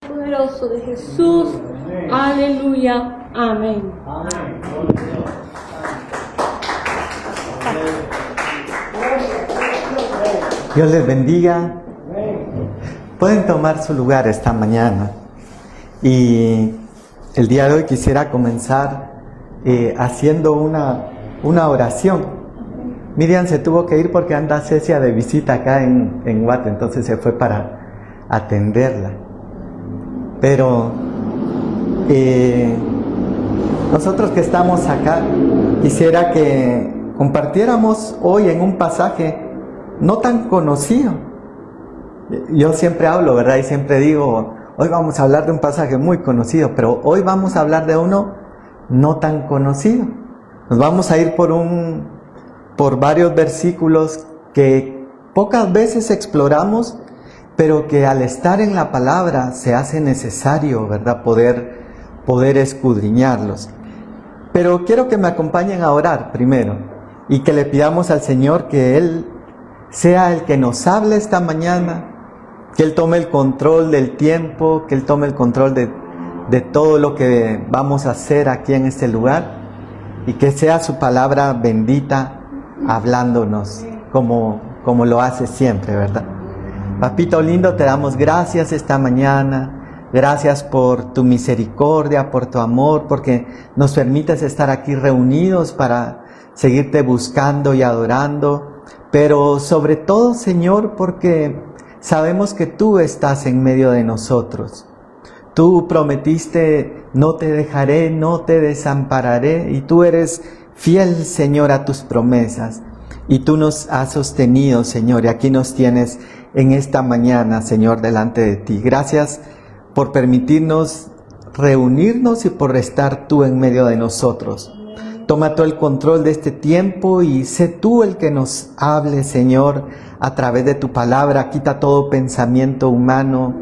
Poderoso de Jesús. Aleluya. Amén. Dios les bendiga. Pueden tomar su lugar esta mañana. Y el día de hoy quisiera comenzar haciendo una oración. Miriam se tuvo que ir porque anda Cecia de visita acá en Guate, entonces se fue para atenderla. Pero nosotros que estamos acá, quisiera que compartiéramos hoy en un pasaje no tan conocido. Yo siempre hablo, ¿verdad? Y siempre digo, hoy vamos a hablar de un pasaje muy conocido, pero hoy vamos a hablar de uno no tan conocido. Nos vamos a ir por varios versículos que pocas veces exploramos, pero que al estar en la palabra se hace necesario, ¿verdad? Poder escudriñarlos. Pero quiero que me acompañen a orar primero y que le pidamos al Señor que Él sea el que nos hable esta mañana, que Él tome el control del tiempo, que Él tome el control de todo lo que vamos a hacer aquí en este lugar y que sea su palabra bendita hablándonos como lo hace siempre, ¿verdad? Papito lindo, te damos gracias esta mañana, gracias por tu misericordia, por tu amor, porque nos permites estar aquí reunidos para seguirte buscando y adorando, pero sobre todo, Señor, porque sabemos que tú estás en medio de nosotros. Tú prometiste, no te dejaré, no te desampararé, y tú eres fiel, Señor, a tus promesas. Y tú nos has sostenido, Señor, y aquí nos tienes en esta mañana, Señor, delante de ti. Gracias por permitirnos reunirnos y por estar tú en medio de nosotros. Toma todo el control de este tiempo y sé tú el que nos hable, Señor, a través de tu palabra. Quita todo pensamiento humano,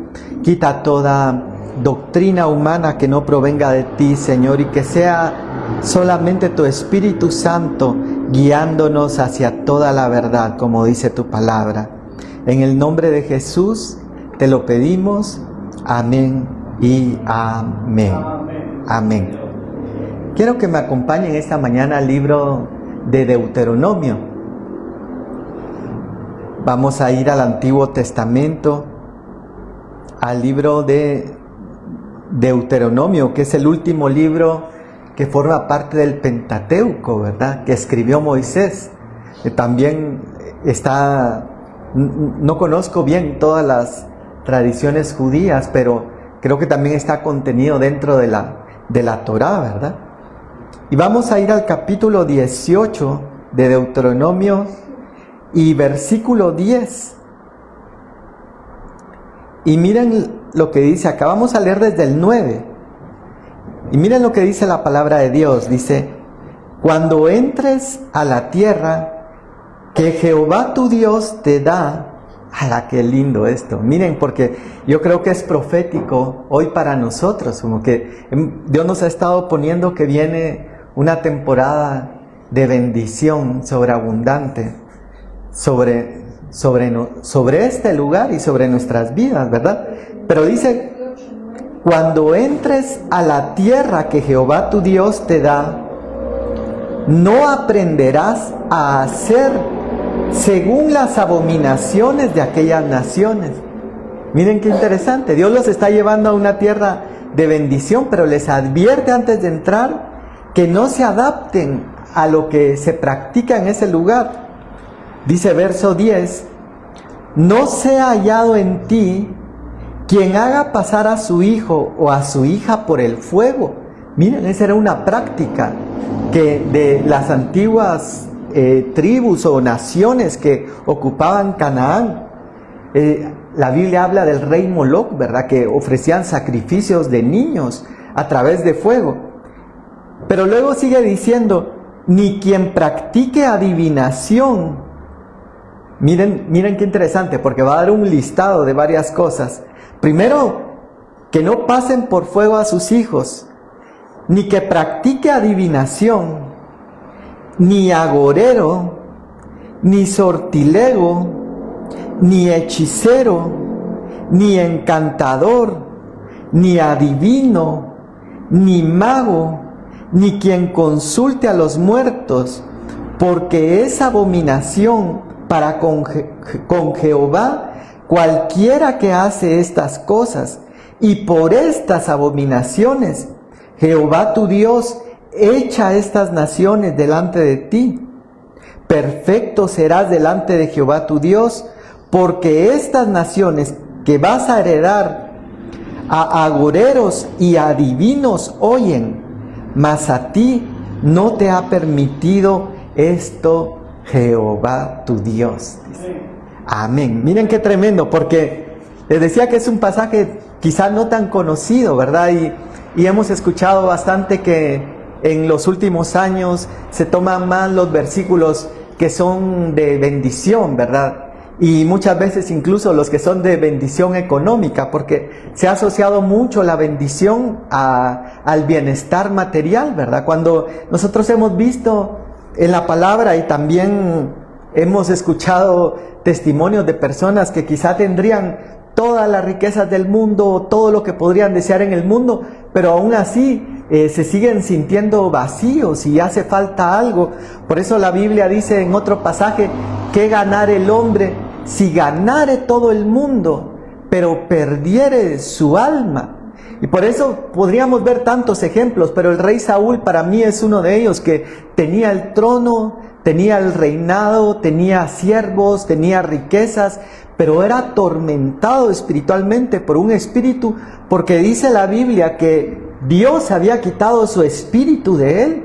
quita toda doctrina humana que no provenga de ti, Señor, y que sea solamente tu Espíritu Santo guiándonos hacia toda la verdad, como dice tu palabra. En el nombre de Jesús te lo pedimos. Amén y amén. Amén. Quiero que me acompañen esta mañana al libro de Deuteronomio. Vamos a ir al Antiguo Testamento, al libro de Deuteronomio, que es el último libro que forma parte del Pentateuco, ¿verdad? Que escribió Moisés. También está, no conozco bien todas las tradiciones judías, pero creo que también está contenido dentro de la Torá, ¿verdad? Y vamos a ir al capítulo 18 de Deuteronomio y versículo 10. Y miren lo que dice acá, vamos a leer desde el 9. Y miren lo que dice la palabra de Dios, dice: cuando entres a la tierra que Jehová tu Dios te da. ¡Hala, qué lindo esto! Miren, porque yo creo que es profético hoy para nosotros, como que Dios nos ha estado poniendo que viene una temporada de bendición sobreabundante sobre este lugar y sobre nuestras vidas, ¿verdad? Pero dice: cuando entres a la tierra que Jehová tu Dios te da, no aprenderás a hacer según las abominaciones de aquellas naciones. Miren qué interesante, Dios los está llevando a una tierra de bendición, pero les advierte antes de entrar que no se adapten a lo que se practica en ese lugar. Dice verso 10: no sea hallado en ti quien haga pasar a su hijo o a su hija por el fuego. Miren, esa era una práctica que de las antiguas tribus o naciones que ocupaban Canaán. La Biblia habla del rey Moloc, ¿verdad? Que ofrecían sacrificios de niños a través de fuego. Pero luego sigue diciendo: ni quien practique adivinación. Miren qué interesante, porque va a dar un listado de varias cosas. Primero, que no pasen por fuego a sus hijos, ni que practique adivinación, ni agorero, ni sortilego, ni hechicero, ni encantador, ni adivino, ni mago, ni quien consulte a los muertos, porque es abominación para con Jehová cualquiera que hace estas cosas. Y por estas abominaciones, Jehová tu Dios echa estas naciones delante de ti. Perfecto serás delante de Jehová tu Dios, porque estas naciones que vas a heredar a agoreros y a adivinos oyen, mas a ti no te ha permitido esto Jehová tu Dios. Dice. Amén. Miren qué tremendo, porque les decía que es un pasaje quizá no tan conocido, ¿verdad? Y hemos escuchado bastante que en los últimos años se toman más los versículos que son de bendición, ¿verdad? Y muchas veces incluso los que son de bendición económica, porque se ha asociado mucho la bendición al bienestar material, ¿verdad? Cuando nosotros hemos visto en la palabra y también hemos escuchado testimonios de personas que quizá tendrían todas las riquezas del mundo, todo lo que podrían desear en el mundo, pero aún así se siguen sintiendo vacíos y hace falta algo. Por eso la Biblia dice en otro pasaje, ¿qué ganar el hombre si ganare todo el mundo, pero perdiere su alma? Y por eso podríamos ver tantos ejemplos, pero el rey Saúl para mí es uno de ellos, que tenía el trono, tenía el reinado, tenía siervos, tenía riquezas, pero era atormentado espiritualmente por un espíritu, porque dice la Biblia que Dios había quitado su espíritu de él.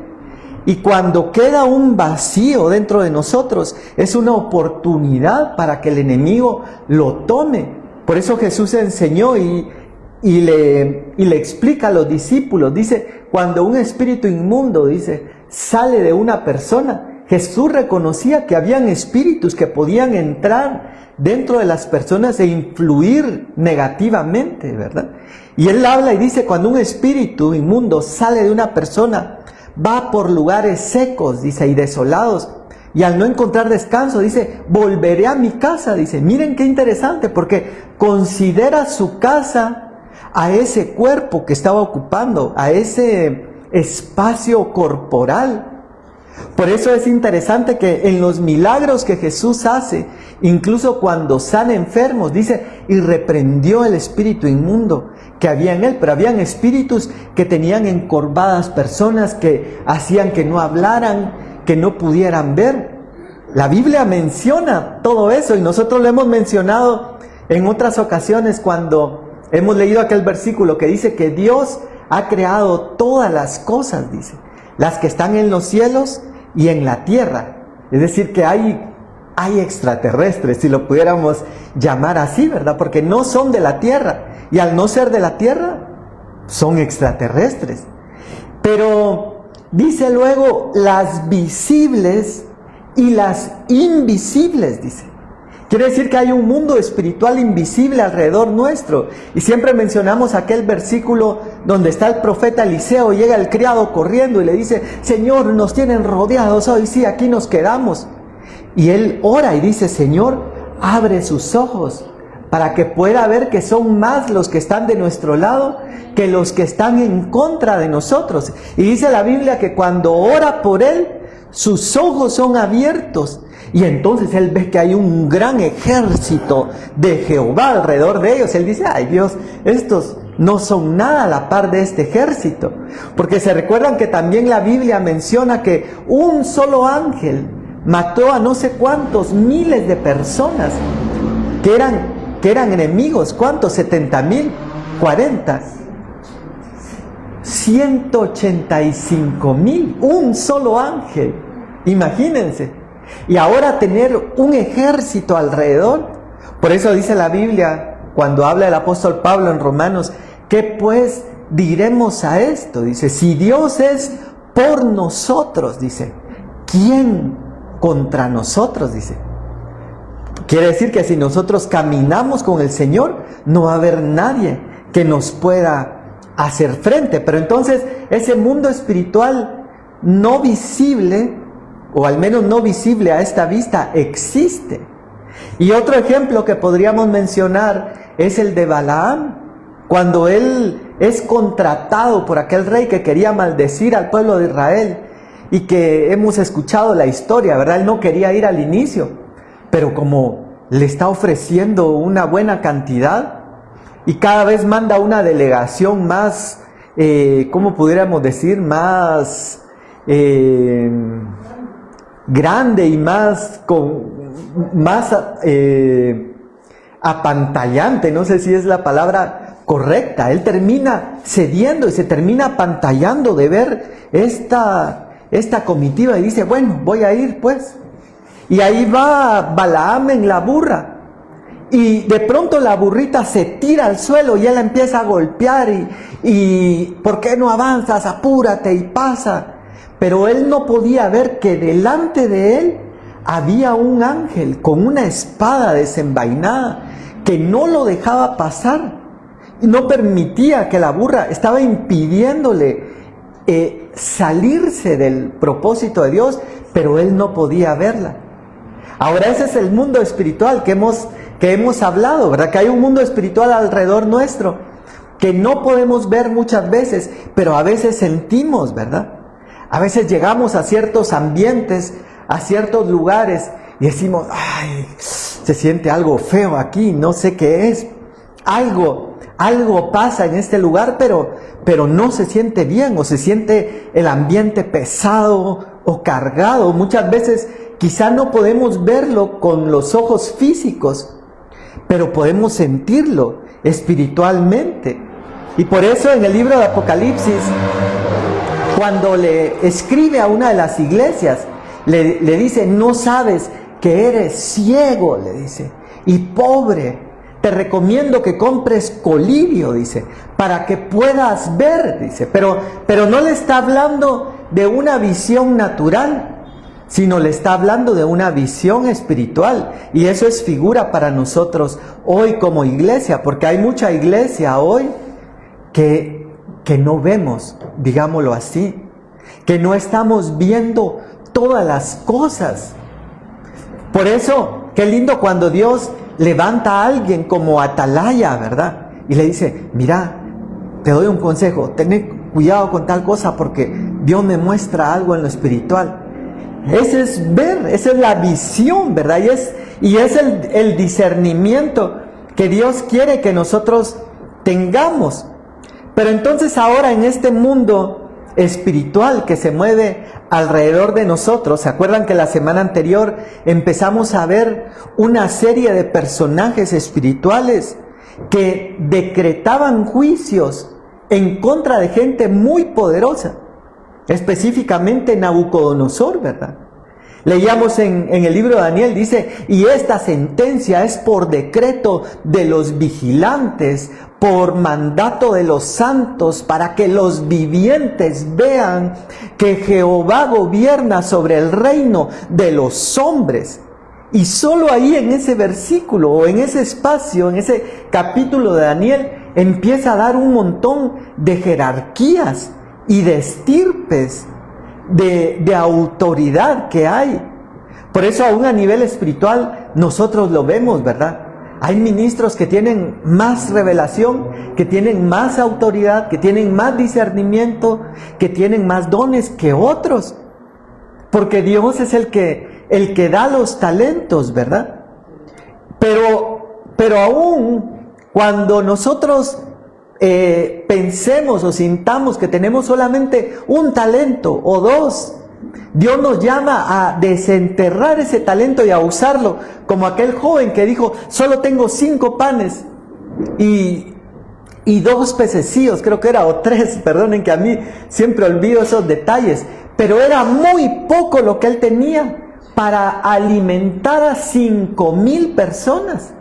Y cuando queda un vacío dentro de nosotros, es una oportunidad para que el enemigo lo tome. Por eso Jesús enseñó y le explica a los discípulos, dice, cuando un espíritu inmundo, dice, sale de una persona, Jesús reconocía que habían espíritus que podían entrar dentro de las personas e influir negativamente, ¿verdad? Y él habla y dice, cuando un espíritu inmundo sale de una persona, va por lugares secos, dice, y desolados, y al no encontrar descanso, dice, volveré a mi casa, dice. Miren qué interesante, porque considera su casa a ese cuerpo que estaba ocupando, a ese espacio corporal. Por eso es interesante que en los milagros que Jesús hace, incluso cuando sana enfermos, dice, y reprendió el espíritu inmundo que había en él, pero habían espíritus que tenían encorvadas personas, que hacían que no hablaran, que no pudieran ver. La Biblia menciona todo eso y nosotros lo hemos mencionado en otras ocasiones cuando hemos leído aquel versículo que dice que Dios ha creado todas las cosas, dice, las que están en los cielos y en la tierra. Es decir, que hay extraterrestres, si lo pudiéramos llamar así, ¿verdad? Porque no son de la tierra. Y al no ser de la tierra, son extraterrestres. Pero dice luego las visibles y las invisibles, dice. Quiere decir que hay un mundo espiritual invisible alrededor nuestro. Y siempre mencionamos aquel versículo donde está el profeta Eliseo, llega el criado corriendo y le dice, Señor, nos tienen rodeados hoy, sí, aquí nos quedamos. Y él ora y dice, Señor, abre sus ojos para que pueda ver que son más los que están de nuestro lado que los que están en contra de nosotros. Y dice la Biblia que cuando ora por él, sus ojos son abiertos. Y entonces él ve que hay un gran ejército de Jehová alrededor de ellos. Él dice, ay Dios, estos no son nada a la par de este ejército. Porque se recuerdan que también la Biblia menciona que un solo ángel mató a no sé cuántos miles de personas que eran enemigos. ¿Cuántos? 70,000, 40, 185,000, un solo ángel. Imagínense. Y ahora tener un ejército alrededor. Por eso dice la Biblia, cuando habla el apóstol Pablo en Romanos, ¿qué pues diremos a esto? Dice, si Dios es por nosotros, dice, ¿quién contra nosotros? Dice. Quiere decir que si nosotros caminamos con el Señor, no va a haber nadie que nos pueda hacer frente. Pero entonces ese mundo espiritual no visible, o al menos no visible a esta vista, existe. Y otro ejemplo que podríamos mencionar es el de Balaam, cuando él es contratado por aquel rey que quería maldecir al pueblo de Israel, y que hemos escuchado la historia, ¿verdad? Él no quería ir al inicio, pero como le está ofreciendo una buena cantidad, y cada vez manda una delegación más, ¿cómo pudiéramos decir? Más grande y más apantallante, no sé si es la palabra correcta. Él termina cediendo y se termina apantallando de ver esta comitiva y dice, bueno, voy a ir pues. Y ahí va Balaam en la burra. Y de pronto la burrita se tira al suelo y él la empieza a golpear y ¿por qué no avanzas? Apúrate y pasa. Pero él no podía ver que delante de él había un ángel con una espada desenvainada que no lo dejaba pasar. Y no permitía que la burra, estaba impidiéndole salirse del propósito de Dios, pero él no podía verla. Ahora ese es el mundo espiritual que hemos hablado, ¿verdad? Que hay un mundo espiritual alrededor nuestro que no podemos ver muchas veces, pero a veces sentimos, ¿verdad? A veces llegamos a ciertos ambientes, a ciertos lugares y decimos, ay, se siente algo feo aquí, no sé qué es. Algo pasa en este lugar, pero no se siente bien, o se siente el ambiente pesado o cargado. Muchas veces quizá no podemos verlo con los ojos físicos, pero podemos sentirlo espiritualmente. Y por eso en el libro de Apocalipsis, cuando le escribe a una de las iglesias, le dice, no sabes que eres ciego, le dice, y pobre. Te recomiendo que compres colirio, dice, para que puedas ver, dice. Pero no le está hablando de una visión natural, sino le está hablando de una visión espiritual. Y eso es figura para nosotros hoy como iglesia, porque hay mucha iglesia hoy que no vemos, digámoslo así, que no estamos viendo todas las cosas. Por eso, qué lindo cuando Dios levanta a alguien como atalaya, ¿verdad? Y le dice, mira, te doy un consejo, ten cuidado con tal cosa porque Dios me muestra algo en lo espiritual. Ese es ver, esa es la visión, ¿verdad? Y es el discernimiento que Dios quiere que nosotros tengamos. Pero entonces ahora en este mundo espiritual que se mueve alrededor de nosotros, ¿se acuerdan que la semana anterior empezamos a ver una serie de personajes espirituales que decretaban juicios en contra de gente muy poderosa? Específicamente Nabucodonosor, ¿verdad? Leíamos en el libro de Daniel, dice, y esta sentencia es por decreto de los vigilantes, por mandato de los santos, para que los vivientes vean que Jehová gobierna sobre el reino de los hombres. Y solo ahí en ese versículo, o en ese espacio, en ese capítulo de Daniel, empieza a dar un montón de jerarquías y de estirpes de autoridad que hay. Por eso aún a nivel espiritual nosotros lo vemos, ¿verdad? Hay ministros que tienen más revelación, que tienen más autoridad, que tienen más discernimiento, que tienen más dones que otros. Porque Dios es el que da los talentos, ¿verdad? Pero aún cuando nosotros pensemos o sintamos que tenemos solamente un talento o dos, Dios nos llama a desenterrar ese talento y a usarlo, como aquel joven que dijo, solo tengo 5 panes y 2 pececillos, creo que era, o 3, perdonen que a mí siempre olvido esos detalles, pero era muy poco lo que él tenía para alimentar a 5,000 personas.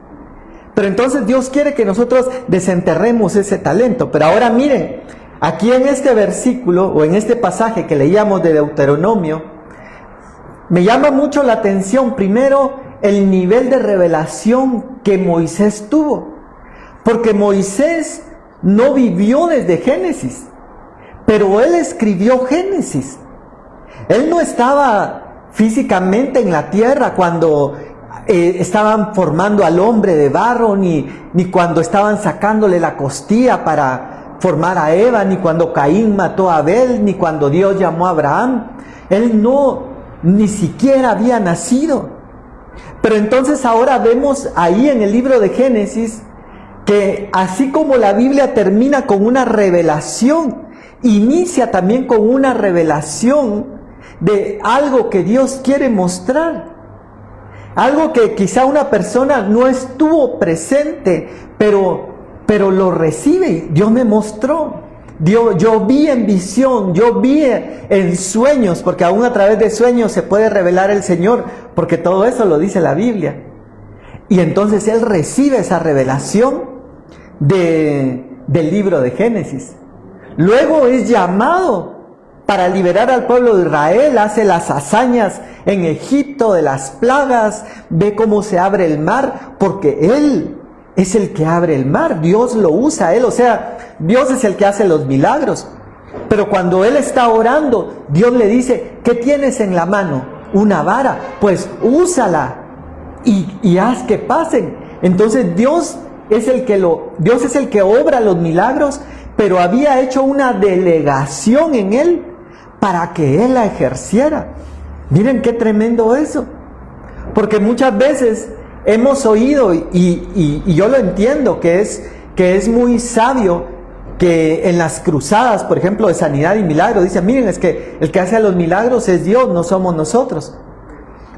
Pero entonces Dios quiere que nosotros desenterremos ese talento. Pero ahora miren, aquí en este versículo o en este pasaje que leíamos de Deuteronomio, me llama mucho la atención primero el nivel de revelación que Moisés tuvo. Porque Moisés no vivió desde Génesis, pero él escribió Génesis. Él no estaba físicamente en la tierra cuando estaban formando al hombre de barro, ni cuando estaban sacándole la costilla para formar a Eva, ni cuando Caín mató a Abel, ni cuando Dios llamó a Abraham. Él ni siquiera había nacido. Pero entonces ahora vemos ahí en el libro de Génesis que así como la Biblia termina con una revelación, inicia también con una revelación de algo que Dios quiere mostrar. Algo que quizá una persona no estuvo presente, pero lo recibe. Dios me mostró. Yo vi en visión, yo vi en sueños, porque aún a través de sueños se puede revelar el Señor, porque todo eso lo dice la Biblia. Y entonces él recibe esa revelación del libro de Génesis. Luego es llamado para liberar al pueblo de Israel, hace las hazañas en Egipto de las plagas, ve cómo se abre el mar, porque él es el que abre el mar, Dios lo usa a él, o sea, Dios es el que hace los milagros. Pero cuando él está orando, Dios le dice, ¿qué tienes en la mano? Una vara, pues úsala y haz que pasen. Entonces Dios es el que obra los milagros, pero había hecho una delegación en él para que él la ejerciera. Miren qué tremendo eso, porque muchas veces hemos oído, y yo lo entiendo, que es muy sabio, que en las cruzadas, por ejemplo, de sanidad y milagro, dicen, miren, es que el que hace los milagros es Dios, no somos nosotros.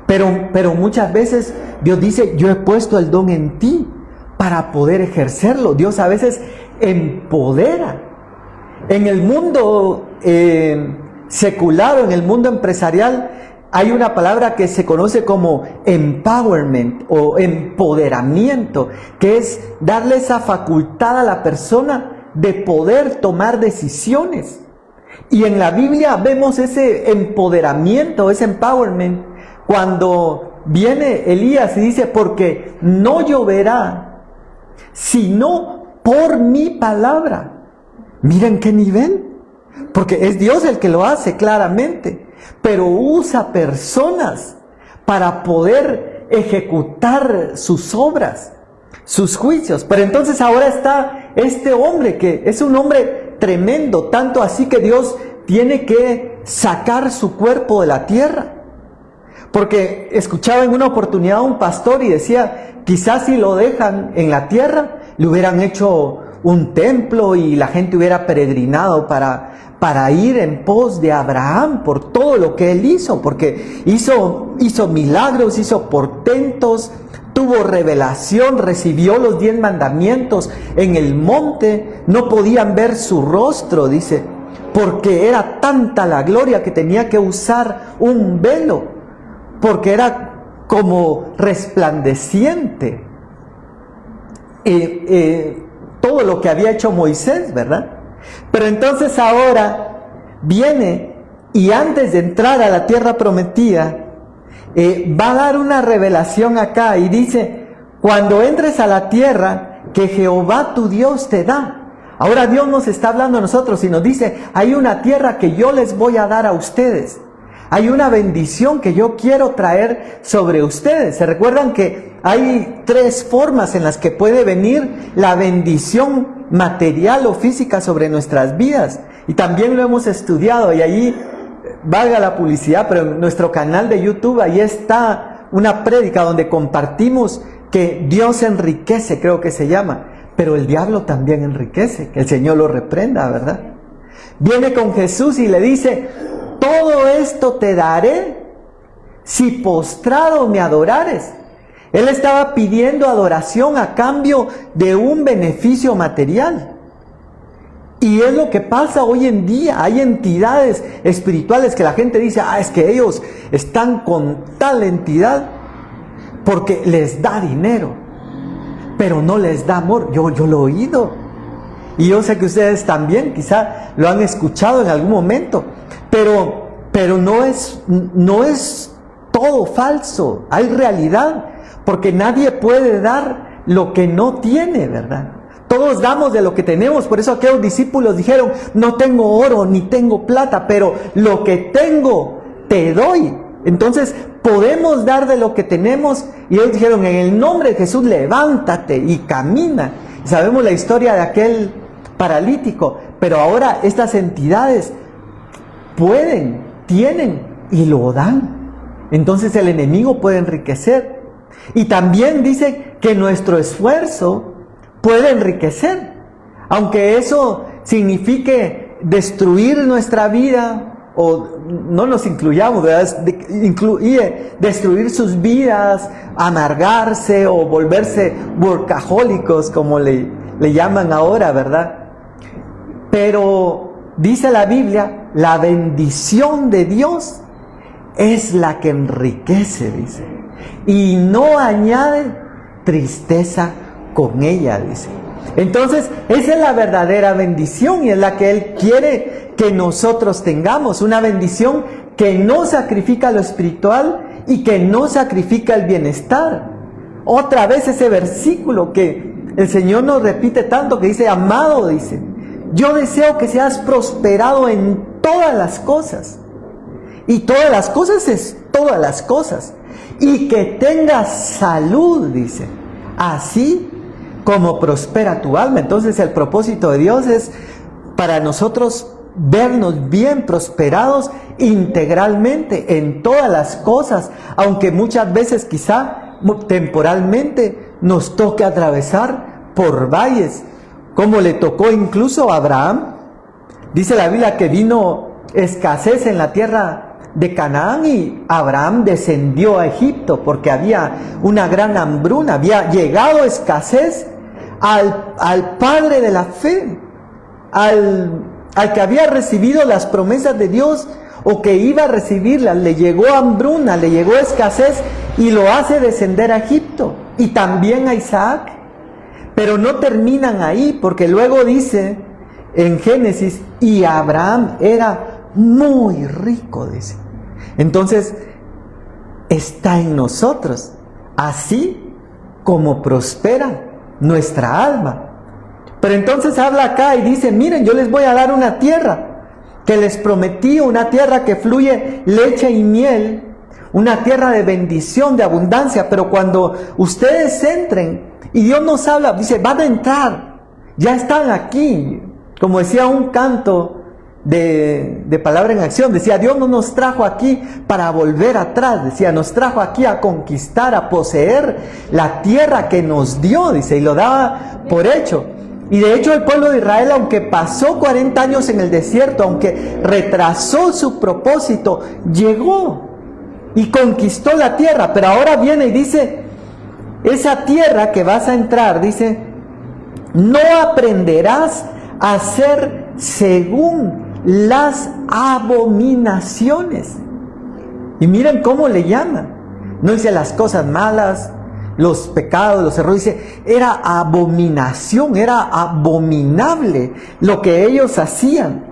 Pero muchas veces Dios dice, yo he puesto el don en ti para poder ejercerlo. Dios a veces empodera. En el mundo secular, en el mundo empresarial, hay una palabra que se conoce como empowerment o empoderamiento, que es darle esa facultad a la persona de poder tomar decisiones. Y en la Biblia vemos ese empoderamiento, ese empowerment, cuando viene Elías y dice, porque no lloverá, sino por mi palabra. Miren qué nivel, porque es Dios el que lo hace claramente, pero usa personas para poder ejecutar sus obras, sus juicios. Pero entonces ahora está este hombre que es un hombre tremendo, tanto así que Dios tiene que sacar su cuerpo de la tierra. Porque escuchaba en una oportunidad a un pastor y decía, quizás si lo dejan en la tierra, le hubieran hecho un templo y la gente hubiera peregrinado para ir en pos de Abraham por todo lo que él hizo, porque hizo milagros, hizo portentos, tuvo revelación, recibió los 10 mandamientos en el monte, no podían ver su rostro, dice, porque era tanta la gloria que tenía que usar un velo, porque era como resplandeciente todo lo que había hecho Moisés, ¿verdad? Pero entonces ahora viene y antes de entrar a la tierra prometida, va a dar una revelación acá y dice, cuando entres a la tierra que Jehová tu Dios te da. Ahora Dios nos está hablando a nosotros y nos dice, hay una tierra que yo les voy a dar a ustedes. Hay una bendición que yo quiero traer sobre ustedes. ¿Se recuerdan que hay 3 formas en las que puede venir la bendición material o física sobre nuestras vidas? Y también lo hemos estudiado y allí, valga la publicidad, pero en nuestro canal de YouTube, ahí está una prédica donde compartimos que Dios enriquece, creo que se llama, pero el diablo también enriquece, que el Señor lo reprenda, ¿verdad? Viene con Jesús y le dice, todo esto te daré si postrado me adorares. Él estaba pidiendo adoración a cambio de un beneficio material. Y es lo que pasa hoy en día. Hay entidades espirituales que la gente dice, es que ellos están con tal entidad porque les da dinero, pero no les da amor. Yo lo he oído. Y yo sé que ustedes también quizá lo han escuchado en algún momento. Pero no es todo falso. Hay realidad. Porque nadie puede dar lo que no tiene, ¿verdad? Todos damos de lo que tenemos. Por eso aquellos discípulos dijeron, no tengo oro ni tengo plata, pero lo que tengo te doy. Entonces, podemos dar de lo que tenemos. Y ellos dijeron, en el nombre de Jesús, levántate y camina. Y sabemos la historia de aquel paralítico, pero ahora estas entidades pueden, tienen y lo dan. Entonces el enemigo puede enriquecer. Y también dice que nuestro esfuerzo puede enriquecer, aunque eso signifique destruir nuestra vida, o no nos incluyamos, ¿verdad? Incluye destruir sus vidas, amargarse o volverse workahólicos, como le llaman ahora, ¿verdad? Pero dice la Biblia, la bendición de Dios es la que enriquece, dice, y no añade tristeza con ella, dice. Entonces, esa es la verdadera bendición y es la que Él quiere que nosotros tengamos, una bendición que no sacrifica lo espiritual y que no sacrifica el bienestar. Otra vez ese versículo que el Señor nos repite tanto, que dice, amado, dice, yo deseo que seas prosperado en todas las cosas. Y todas las cosas es todas las cosas. Y que tengas salud, dice, así como prospera tu alma. Entonces el propósito de Dios es para nosotros vernos bien prosperados integralmente en todas las cosas, aunque muchas veces quizá temporalmente nos toque atravesar por valles, como le tocó incluso a Abraham. Dice la Biblia que vino escasez en la tierra de Canaán y Abraham descendió a Egipto porque había una gran hambruna, había llegado escasez al padre de la fe, al que había recibido las promesas de Dios o que iba a recibirlas. Le llegó hambruna, le llegó escasez y lo hace descender a Egipto, y también a Isaac. Pero no terminan ahí, porque luego dice en Génesis, y Abraham era muy rico, dice. Entonces está en nosotros, así como prospera nuestra alma. Pero entonces habla acá y dice, miren, yo les voy a dar una tierra que les prometí, una tierra que fluye leche y miel, una tierra de bendición, de abundancia. Pero cuando ustedes entren, y Dios nos habla, dice, van a entrar, ya están aquí. Como decía un canto de Palabra en Acción, decía, Dios no nos trajo aquí para volver atrás, decía, nos trajo aquí a conquistar, a poseer la tierra que nos dio, dice, y lo daba por hecho. Y de hecho el pueblo de Israel, aunque pasó 40 años en el desierto, aunque retrasó su propósito, llegó y conquistó la tierra. Pero ahora viene y dice, esa tierra que vas a entrar, dice, no aprenderás a hacer según las abominaciones. Y miren cómo le llaman. No dice las cosas malas, los pecados, los errores. Dice, era abominación, era abominable lo que ellos hacían.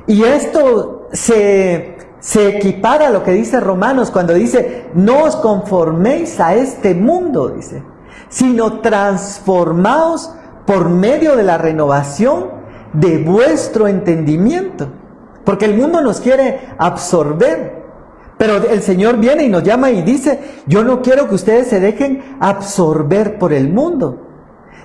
Y esto se equipara a lo que dice Romanos cuando dice, no os conforméis a este mundo, dice, sino transformaos por medio de la renovación de vuestro entendimiento. Porque el mundo nos quiere absorber, pero el Señor viene y nos llama y dice, yo no quiero que ustedes se dejen absorber por el mundo,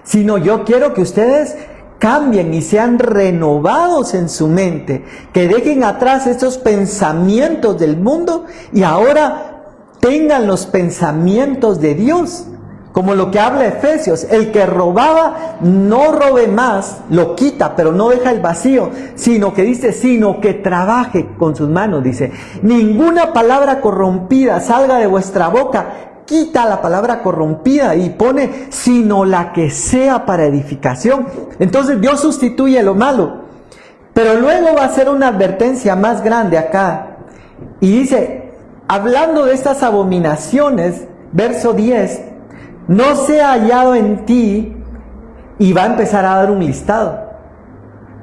sino yo quiero que ustedes cambien y sean renovados en su mente, que dejen atrás esos pensamientos del mundo y ahora tengan los pensamientos de Dios. Como lo que habla Efesios, el que robaba no robe más, lo quita, pero no deja el vacío, sino que dice, sino que trabaje con sus manos, dice, ninguna palabra corrompida salga de vuestra boca, quita la palabra corrompida y pone, sino la que sea para edificación. Entonces Dios sustituye lo malo, pero luego va a hacer una advertencia más grande acá, y dice, hablando de estas abominaciones, verso 10, no sea hallado en ti, y va a empezar a dar un listado,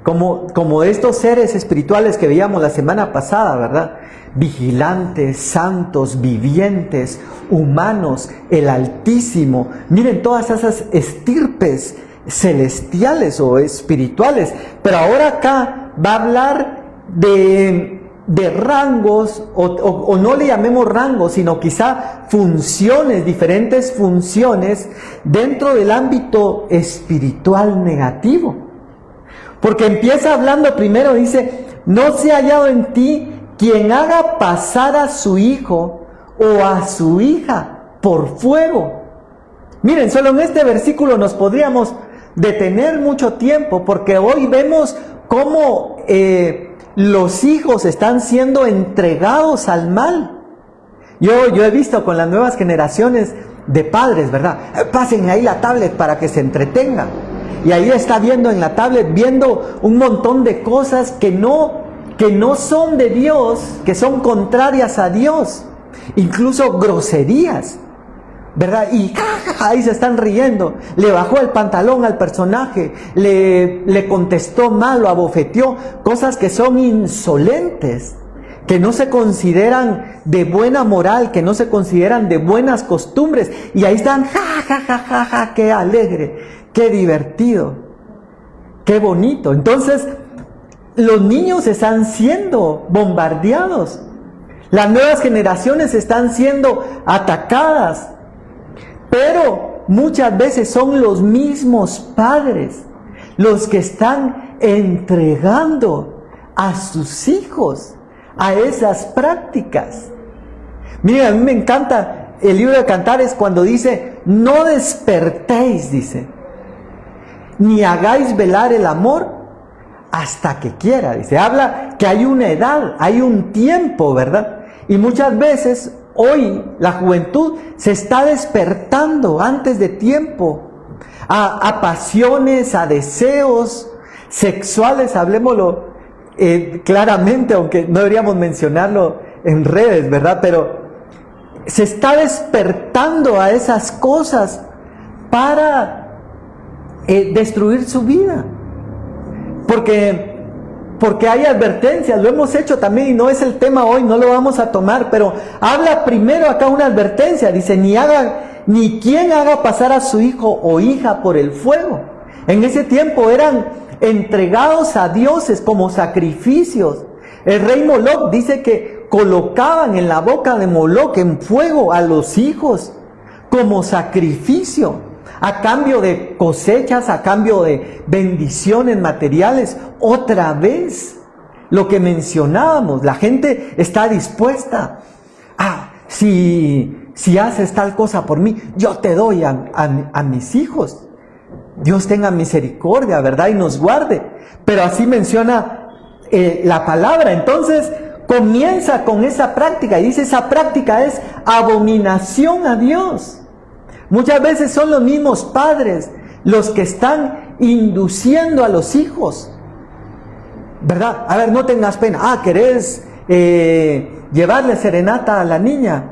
como estos seres espirituales que veíamos la semana pasada, ¿verdad? Vigilantes, santos, vivientes, humanos, el Altísimo. Miren todas esas estirpes celestiales o espirituales. Pero ahora acá va a hablar de de rangos, o no le llamemos rangos, sino quizá funciones, diferentes funciones dentro del ámbito espiritual negativo. Porque empieza hablando primero, dice, no se ha hallado en ti quien haga pasar a su hijo o a su hija por fuego. Miren, solo en este versículo nos podríamos detener mucho tiempo, porque hoy vemos cómo los hijos están siendo entregados al mal. Yo he visto con las nuevas generaciones de padres, ¿verdad? Pasen ahí la tablet para que se entretengan. Y ahí está viendo en la tablet, viendo un montón de cosas que no son de Dios, que son contrarias a Dios. Incluso groserías, ¿verdad? Y ahí se están riendo. Le bajó el pantalón al personaje, le contestó mal, lo abofeteó. Cosas que son insolentes, que no se consideran de buena moral, que no se consideran de buenas costumbres. Y ahí están, qué alegre, qué divertido, qué bonito. Entonces, los niños están siendo bombardeados. Las nuevas generaciones están siendo atacadas. Pero muchas veces son los mismos padres los que están entregando a sus hijos a esas prácticas. Miren, a mí me encanta el libro de Cantares cuando dice, no despertéis, dice, ni hagáis velar el amor hasta que quiera. Dice, habla que hay una edad, hay un tiempo, ¿verdad? Y muchas veces hoy la juventud se está despertando antes de tiempo a pasiones, a deseos sexuales, hablemoslo claramente, aunque no deberíamos mencionarlo en redes, ¿verdad? Pero se está despertando a esas cosas para destruir su vida. Porque hay advertencias, lo hemos hecho también y no es el tema hoy, no lo vamos a tomar, pero habla primero acá una advertencia, dice, ni quien haga pasar a su hijo o hija por el fuego. En ese tiempo eran entregados a dioses como sacrificios. El rey Moloc dice que colocaban en la boca de Moloc en fuego a los hijos como sacrificio, a cambio de cosechas, a cambio de bendiciones materiales. Otra vez, lo que mencionábamos, la gente está dispuesta a, si haces tal cosa por mí, yo te doy a mis hijos. Dios tenga misericordia, ¿verdad? Y nos guarde. Pero así menciona la palabra. Entonces, comienza con esa práctica, y dice, esa práctica es abominación a Dios. Muchas veces son los mismos padres los que están induciendo a los hijos, ¿verdad? A ver, no tengas pena. ¿Querés llevarle serenata a la niña?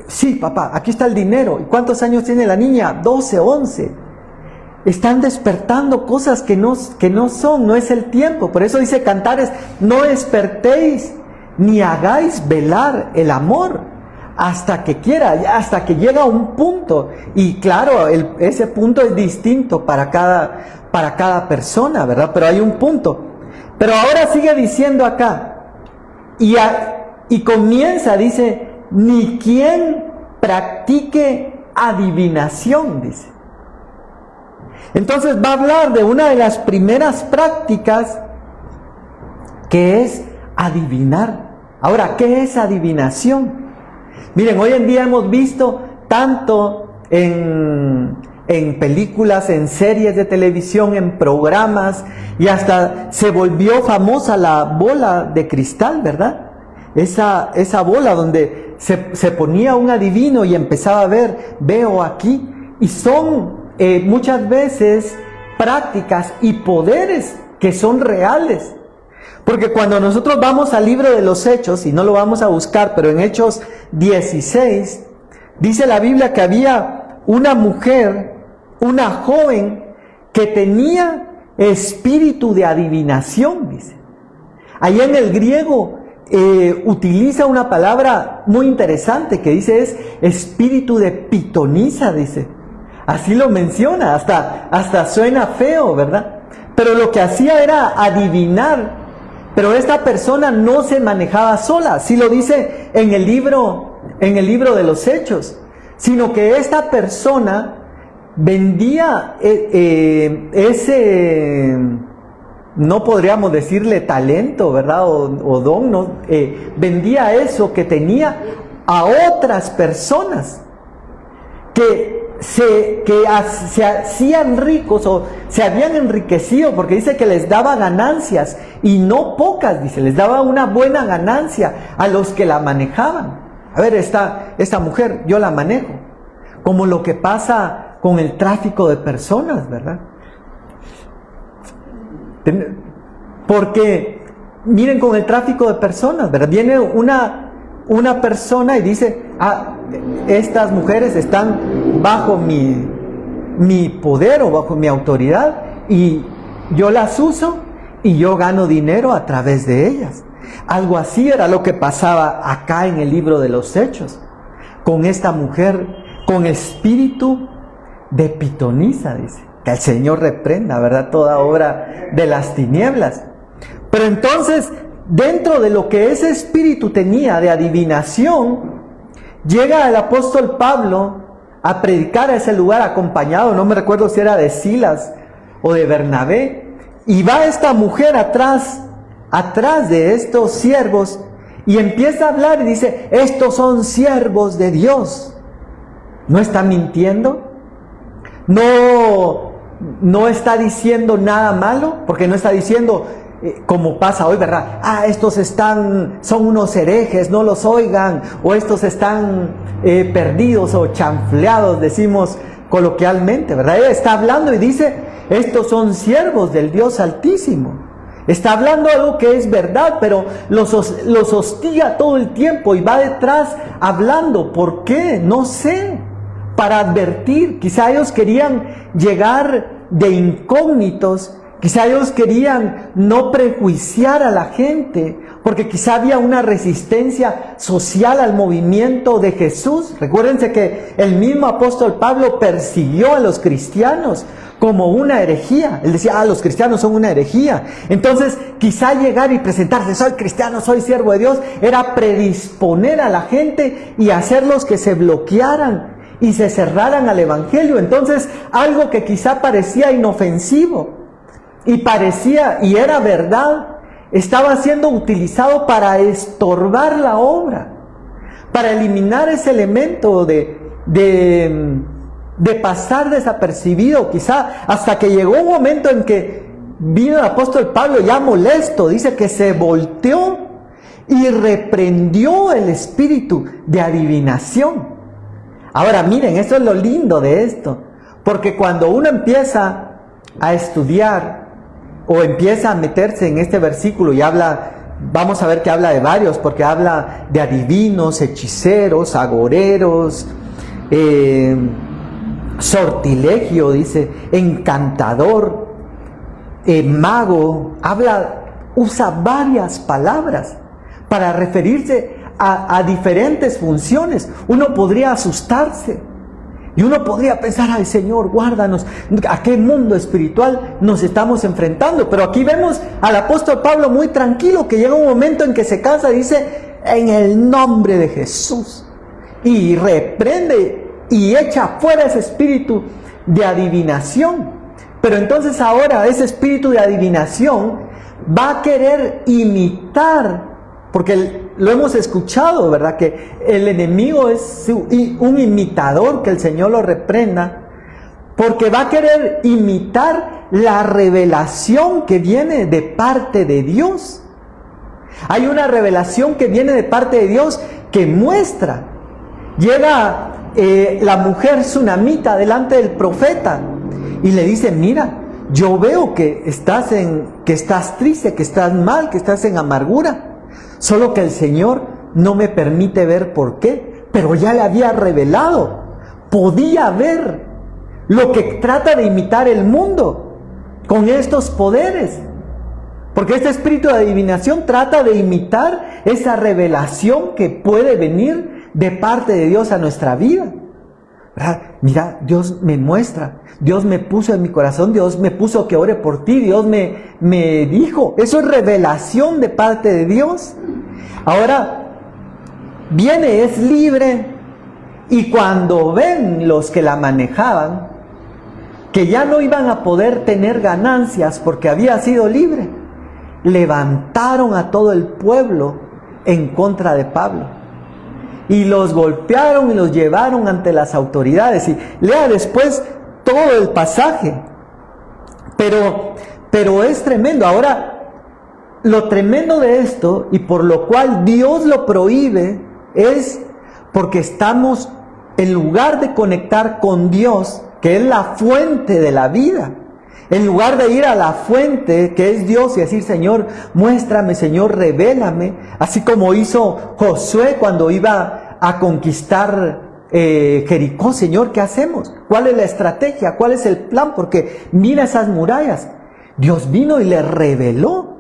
Sí, papá, aquí está el dinero. ¿Y cuántos años tiene la niña? 12, 11. Están despertando cosas que no son, no es el tiempo. Por eso dice Cantares, no despertéis ni hagáis velar el amor hasta que quiera, hasta que llega un punto. Y claro, ese punto es distinto para cada persona, ¿verdad? Pero hay un punto. Pero ahora sigue diciendo acá, y comienza, dice, ni quien practique adivinación, dice. Entonces va a hablar de una de las primeras prácticas, que es adivinar. Ahora, ¿qué es adivinación? Miren, hoy en día hemos visto tanto en películas, en series de televisión, en programas, y hasta se volvió famosa la bola de cristal, ¿verdad? Esa bola donde se ponía un adivino y empezaba a ver, veo aquí, y son muchas veces prácticas y poderes que son reales. Porque cuando nosotros vamos al libro de los Hechos, y no lo vamos a buscar, pero en Hechos 16, dice la Biblia que había una mujer, una joven, que tenía espíritu de adivinación, dice. Ahí en el griego utiliza una palabra muy interesante que dice es espíritu de pitonisa, dice. Así lo menciona, hasta suena feo, ¿verdad? Pero lo que hacía era adivinar Pero esta persona no se manejaba sola, así lo dice en el libro de los Hechos, sino que esta persona vendía ese, no podríamos decirle talento, ¿verdad? O don, ¿no? Vendía eso que tenía a otras personas que se hacían ricos o se habían enriquecido, porque dice que les daba ganancias, y no pocas, dice, les daba una buena ganancia a los que la manejaban. A ver, esta mujer yo la manejo, como lo que pasa con el tráfico de personas, ¿verdad? Porque miren, con el tráfico de personas, ¿verdad? Viene una persona y dice, estas mujeres están bajo mi poder o bajo mi autoridad, y yo las uso y yo gano dinero a través de ellas. Algo así era lo que pasaba acá en el libro de los Hechos, con esta mujer con espíritu de pitonisa, dice. Que el Señor reprenda, ¿verdad? Toda obra de las tinieblas. Pero entonces, dentro de lo que ese espíritu tenía de adivinación, llega el apóstol Pablo a predicar a ese lugar acompañado, no me recuerdo si era de Silas o de Bernabé, y va esta mujer atrás de estos siervos y empieza a hablar y dice, estos son siervos de Dios. ¿No está mintiendo? No está diciendo nada malo, porque no está diciendo como pasa hoy, ¿verdad? Estos son unos herejes, no los oigan, o estos están perdidos o chanfleados, decimos coloquialmente, ¿verdad? Él está hablando y dice, estos son siervos del Dios Altísimo. Está hablando algo que es verdad, pero los hostiga todo el tiempo y va detrás hablando. ¿Por qué? No sé. Para advertir, quizá ellos querían llegar de incógnitos, quizá ellos querían no prejuiciar a la gente, porque quizá había una resistencia social al movimiento de Jesús. Recuérdense que el mismo apóstol Pablo persiguió a los cristianos como una herejía. Él decía, los cristianos son una herejía. Entonces, quizá llegar y presentarse, soy cristiano, soy siervo de Dios, era predisponer a la gente y hacerlos que se bloquearan y se cerraran al evangelio. Entonces, algo que quizá parecía inofensivo y era verdad, estaba siendo utilizado para estorbar la obra, para eliminar ese elemento de pasar desapercibido, quizá hasta que llegó un momento en que vino el apóstol Pablo ya molesto, dice que se volteó y reprendió el espíritu de adivinación. Ahora miren, eso es lo lindo de esto, porque cuando uno empieza a estudiar o empieza a meterse en este versículo y vamos a ver que habla de varios, porque habla de adivinos, hechiceros, agoreros, sortilegio, dice, encantador, mago, usa varias palabras para referirse a diferentes funciones. Uno podría asustarse y uno podría pensar, ay Señor, guárdanos, ¿a qué mundo espiritual nos estamos enfrentando? Pero aquí vemos al apóstol Pablo muy tranquilo, que llega un momento en que se cansa y dice, en el nombre de Jesús, y reprende y echa fuera ese espíritu de adivinación. Pero entonces ahora ese espíritu de adivinación va a querer imitar, porque lo hemos escuchado, ¿verdad? Que el enemigo es un imitador, que el Señor lo reprenda, porque va a querer imitar la revelación que viene de parte de Dios. Hay una revelación que viene de parte de Dios que muestra. Llega la mujer sunamita delante del profeta y le dice, mira, yo veo que estás triste, que estás mal, que estás en amargura. Solo que el Señor no me permite ver por qué, pero ya le había revelado. Podía ver lo que trata de imitar el mundo con estos poderes. Porque este espíritu de adivinación trata de imitar esa revelación que puede venir de parte de Dios a nuestra vida. ¿verdad? Mira, Dios me muestra, Dios me puso en mi corazón, Dios me puso que ore por ti, Dios me dijo. Eso es revelación de parte de Dios. Ahora, viene, es libre, y cuando ven los que la manejaban, que ya no iban a poder tener ganancias porque había sido libre, levantaron a todo el pueblo en contra de Pablo. Y los golpearon y los llevaron ante las autoridades. Y lea después todo el pasaje. Pero es tremendo. Ahora, lo tremendo de esto, y por lo cual Dios lo prohíbe, es porque estamos, en lugar de conectar con Dios, que es la fuente de la vida, en lugar de ir a la fuente que es Dios y decir, Señor, muéstrame, Señor, revélame, así como hizo Josué cuando iba a conquistar Jericó. Señor, ¿qué hacemos? ¿Cuál es la estrategia? ¿Cuál es el plan? Porque mira esas murallas. Dios vino y le reveló.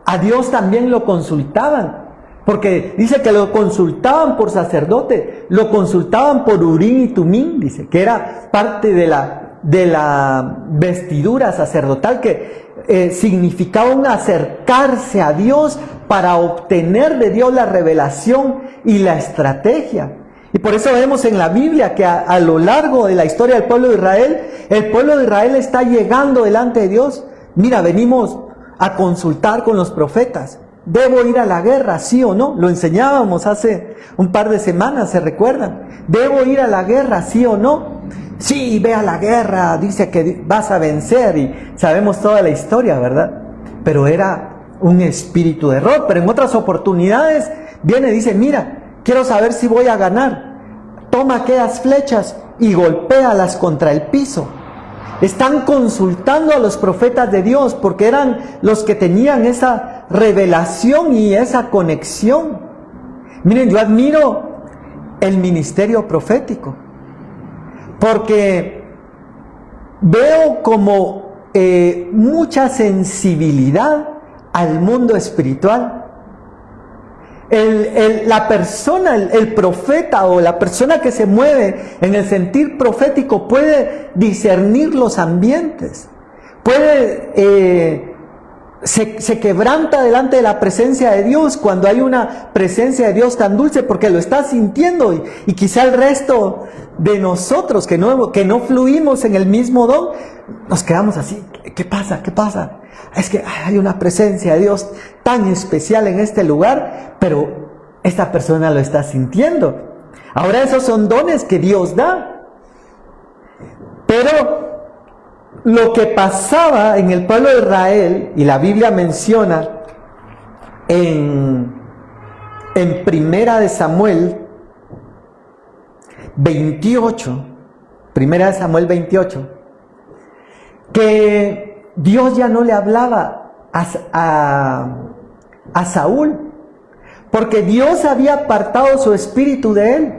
A Dios también lo consultaban, porque dice que lo consultaban por sacerdote, lo consultaban por Urim y Tumim, dice, que era parte de la vestidura sacerdotal, que significaba un acercarse a Dios para obtener de Dios la revelación y la estrategia. Y por eso vemos en la Biblia que a lo largo de la historia del pueblo de Israel, el pueblo de Israel está llegando delante de Dios. Mira, venimos a consultar con los profetas. ¿Debo ir a la guerra, sí o no? Lo enseñábamos hace un par de semanas, ¿se recuerdan? ¿Debo ir a la guerra, sí o no? Sí, ve a la guerra, dice que vas a vencer, y sabemos toda la historia, ¿verdad? Pero era un espíritu de error. Pero en otras oportunidades viene y dice, mira, quiero saber si voy a ganar. Toma aquellas flechas y golpéalas contra el piso. Están consultando a los profetas de Dios porque eran los que tenían esa revelación y esa conexión. Miren, yo admiro el ministerio profético porque veo como mucha sensibilidad al mundo espiritual. La persona, el profeta o la persona que se mueve en el sentir profético puede discernir los ambientes, se quebranta delante de la presencia de Dios cuando hay una presencia de Dios tan dulce, porque lo está sintiendo, y quizá el resto de nosotros que no fluimos en el mismo don, nos quedamos así. ¿Qué pasa? ¿Qué pasa? Es que hay una presencia de Dios tan especial en este lugar, pero esta persona lo está sintiendo. Ahora, esos son dones que Dios da. Pero lo que pasaba en el pueblo de Israel, y la Biblia menciona en Primera de Samuel 28, Primera de Samuel 28, que Dios ya no le hablaba a Saúl, porque Dios había apartado su espíritu de él.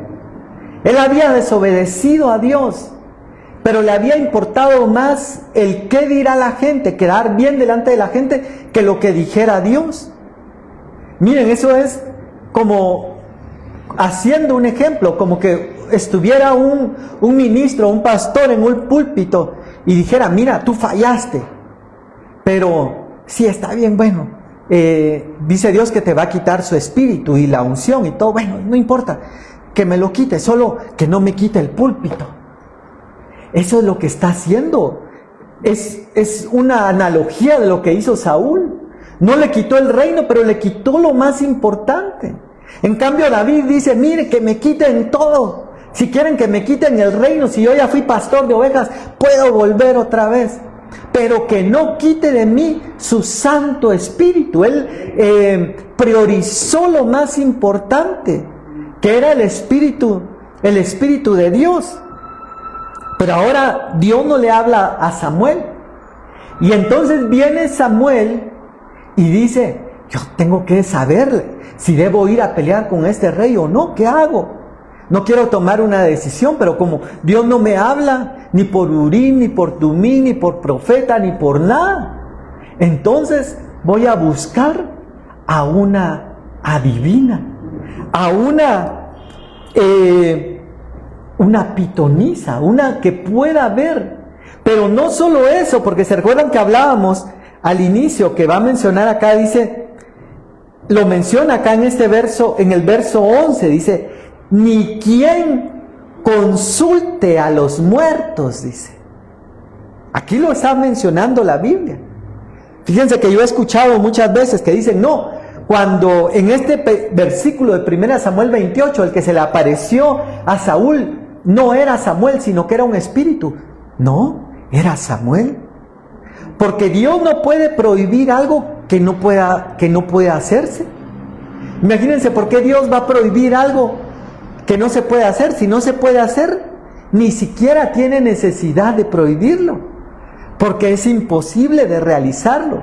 Él había desobedecido a Dios, pero le había importado más el qué dirá la gente, quedar bien delante de la gente, que lo que dijera Dios. Miren, eso es como haciendo un ejemplo, como que estuviera un ministro, un pastor en un púlpito y dijera, mira, tú fallaste, pero sí está bien, bueno, dice Dios que te va a quitar su espíritu y la unción y todo, bueno, no importa, que me lo quite, solo que no me quite el púlpito. Eso es lo que está haciendo. Es una analogía de lo que hizo Saúl. No le quitó el reino, pero le quitó lo más importante. En cambio, David dice, mire, que me quiten todo. Si quieren que me quiten el reino, si yo ya fui pastor de ovejas, puedo volver otra vez. Pero que no quite de mí su Santo Espíritu. Él priorizó lo más importante, que era el Espíritu de Dios. Pero ahora Dios no le habla a Samuel. Y entonces viene Samuel y dice, yo tengo que saber si debo ir a pelear con este rey o no. ¿Qué hago? No quiero tomar una decisión, pero como Dios no me habla, ni por Urim, ni por Tumim, ni por profeta, ni por nada, entonces voy a buscar a una adivina, a una una pitonisa, una que pueda ver. Pero no solo eso, porque se recuerdan que hablábamos al inicio, que va a mencionar acá, dice, lo menciona acá en este verso, en el verso 11, dice, ni quien consulte a los muertos, dice. Aquí lo está mencionando la Biblia. Fíjense que yo he escuchado muchas veces que dicen, no, cuando en este versículo de 1 Samuel 28, el que se le apareció a Saúl no era Samuel, sino que era un espíritu. No, era Samuel. Porque Dios no puede prohibir algo que no pueda hacerse. Imagínense por qué Dios va a prohibir algo que no se puede hacer. Si no se puede hacer, ni siquiera tiene necesidad de prohibirlo, porque es imposible de realizarlo.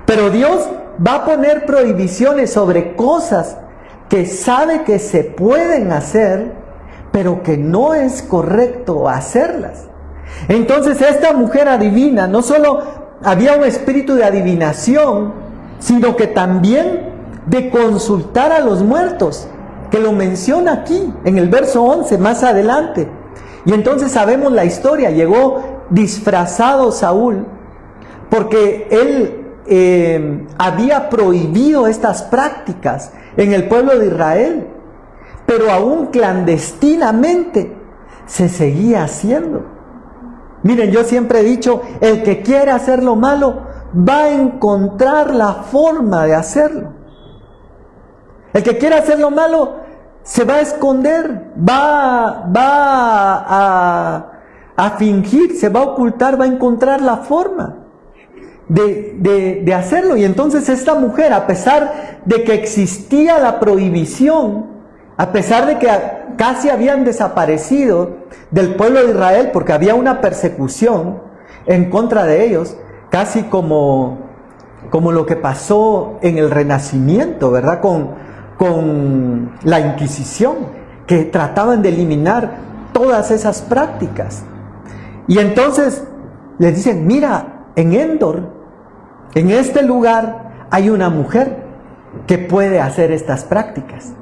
Pero Dios va a poner prohibiciones sobre cosas que sabe que se pueden hacer, pero que no es correcto hacerlas. Entonces esta mujer adivina, no solo había un espíritu de adivinación, sino que también de consultar a los muertos, que lo menciona aquí en el verso 11 más adelante. Y entonces sabemos la historia. Llegó disfrazado Saúl porque él había prohibido estas prácticas en el pueblo de Israel, pero aún clandestinamente se seguía haciendo. Miren, yo siempre he dicho, el que quiere hacer lo malo va a encontrar la forma de hacerlo. El que quiere hacer lo malo se va a esconder, va a fingir, se va a ocultar, va a encontrar la forma de hacerlo. Y entonces esta mujer, a pesar de que existía la prohibición, a pesar de que casi habían desaparecido del pueblo de Israel porque había una persecución en contra de ellos, casi como lo que pasó en el Renacimiento, ¿verdad? Con la Inquisición, que trataban de eliminar todas esas prácticas. Y entonces les dicen, mira, en Endor, en este lugar hay una mujer que puede hacer estas prácticas.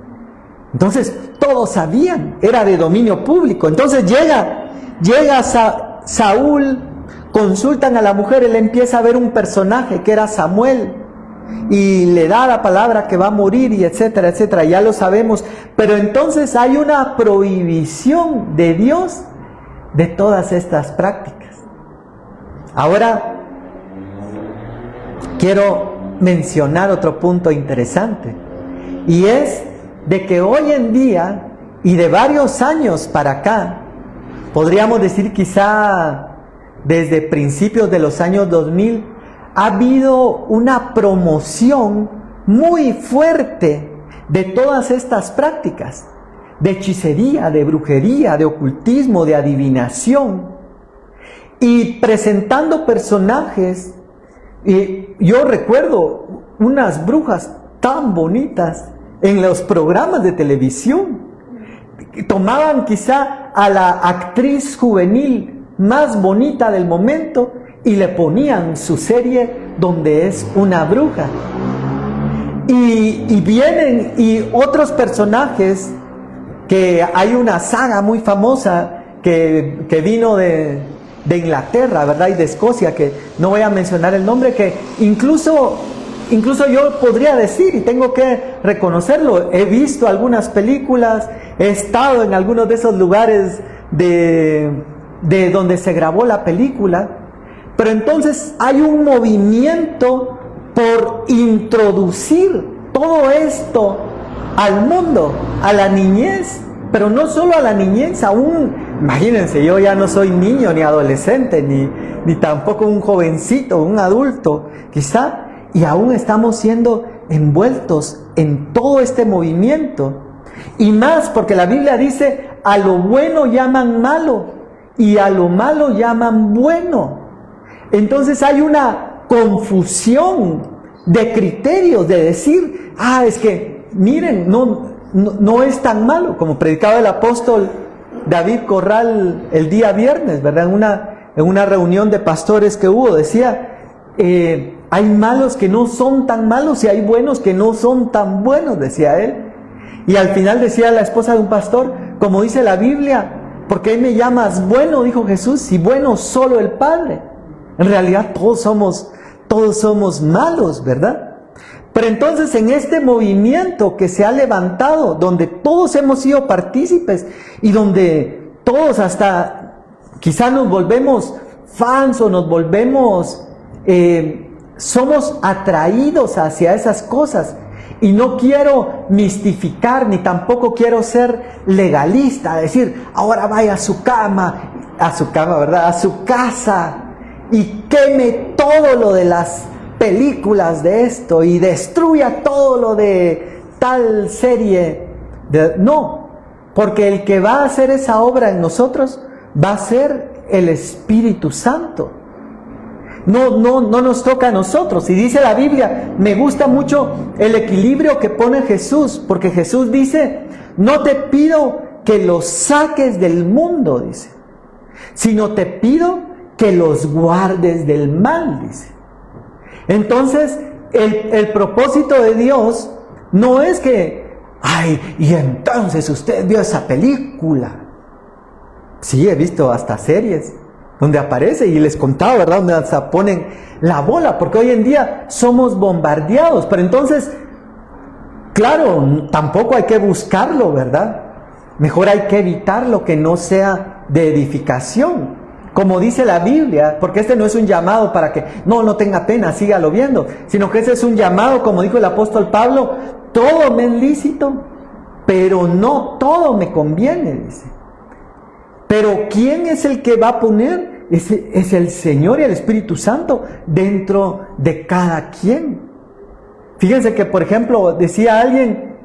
Entonces todos sabían, era de dominio público. Entonces llega Saúl, consultan a la mujer, él empieza a ver un personaje que era Samuel y le da la palabra que va a morir y etcétera, etcétera, ya lo sabemos. Pero entonces hay una prohibición de Dios de todas estas prácticas. Ahora quiero mencionar otro punto interesante, y es de que hoy en día y de varios años para acá, podríamos decir quizá desde principios de los años 2000, ha habido una promoción muy fuerte de todas estas prácticas, de hechicería, de brujería, de ocultismo, de adivinación, y presentando personajes. Yo recuerdo unas brujas tan bonitas en los programas de televisión. Tomaban quizá a la actriz juvenil más bonita del momento y le ponían su serie donde es una bruja. Y vienen y otros personajes, que hay una saga muy famosa que vino de Inglaterra, ¿verdad? Y de Escocia, que no voy a mencionar el nombre, que incluso yo podría decir, y tengo que reconocerlo, he visto algunas películas, he estado en algunos de esos lugares de donde se grabó la película, pero entonces hay un movimiento por introducir todo esto al mundo, a la niñez, pero no solo a la niñez, aún, imagínense, yo ya no soy niño ni adolescente, ni tampoco un jovencito, un adulto, quizá, y aún estamos siendo envueltos en todo este movimiento. Y más porque la Biblia dice, a lo bueno llaman malo y a lo malo llaman bueno. Entonces hay una confusión de criterios, de decir, es que miren, no es tan malo, como predicaba el apóstol David Corral el día viernes, ¿verdad? En una reunión de pastores que hubo, decía, hay malos que no son tan malos y hay buenos que no son tan buenos, decía él. Y al final decía la esposa de un pastor, como dice la Biblia, ¿Por qué me llamas bueno?, dijo Jesús, si bueno solo el Padre. En realidad todos somos malos, ¿verdad? Pero entonces en este movimiento que se ha levantado, donde todos hemos sido partícipes y donde todos hasta quizás nos volvemos fans o nos volvemos, somos atraídos hacia esas cosas. Y no quiero mistificar, ni tampoco quiero ser legalista, decir, ahora vaya a su cama, ¿verdad? A su casa y queme todo lo de las películas de esto y destruya todo lo de tal serie. No, porque el que va a hacer esa obra en nosotros va a ser el Espíritu Santo. No nos toca a nosotros. Y dice la Biblia, me gusta mucho el equilibrio que pone Jesús, porque Jesús dice, no te pido que los saques del mundo, dice, sino te pido que los guardes del mal, dice. Entonces, el propósito de Dios no es que, y entonces usted vio esa película. Sí, he visto hasta series donde aparece, y les contaba, ¿verdad?, donde hasta ponen la bola, porque hoy en día somos bombardeados. Pero entonces, claro, tampoco hay que buscarlo, ¿verdad? Mejor hay que evitar lo que no sea de edificación, como dice la Biblia, porque este no es un llamado para que no tenga pena, sígalo viendo, sino que ese es un llamado, como dijo el apóstol Pablo, todo me es lícito, pero no todo me conviene, dice. Pero ¿quién es el que va a poner? Es el Señor y el Espíritu Santo dentro de cada quien. Fíjense que, por ejemplo, decía alguien,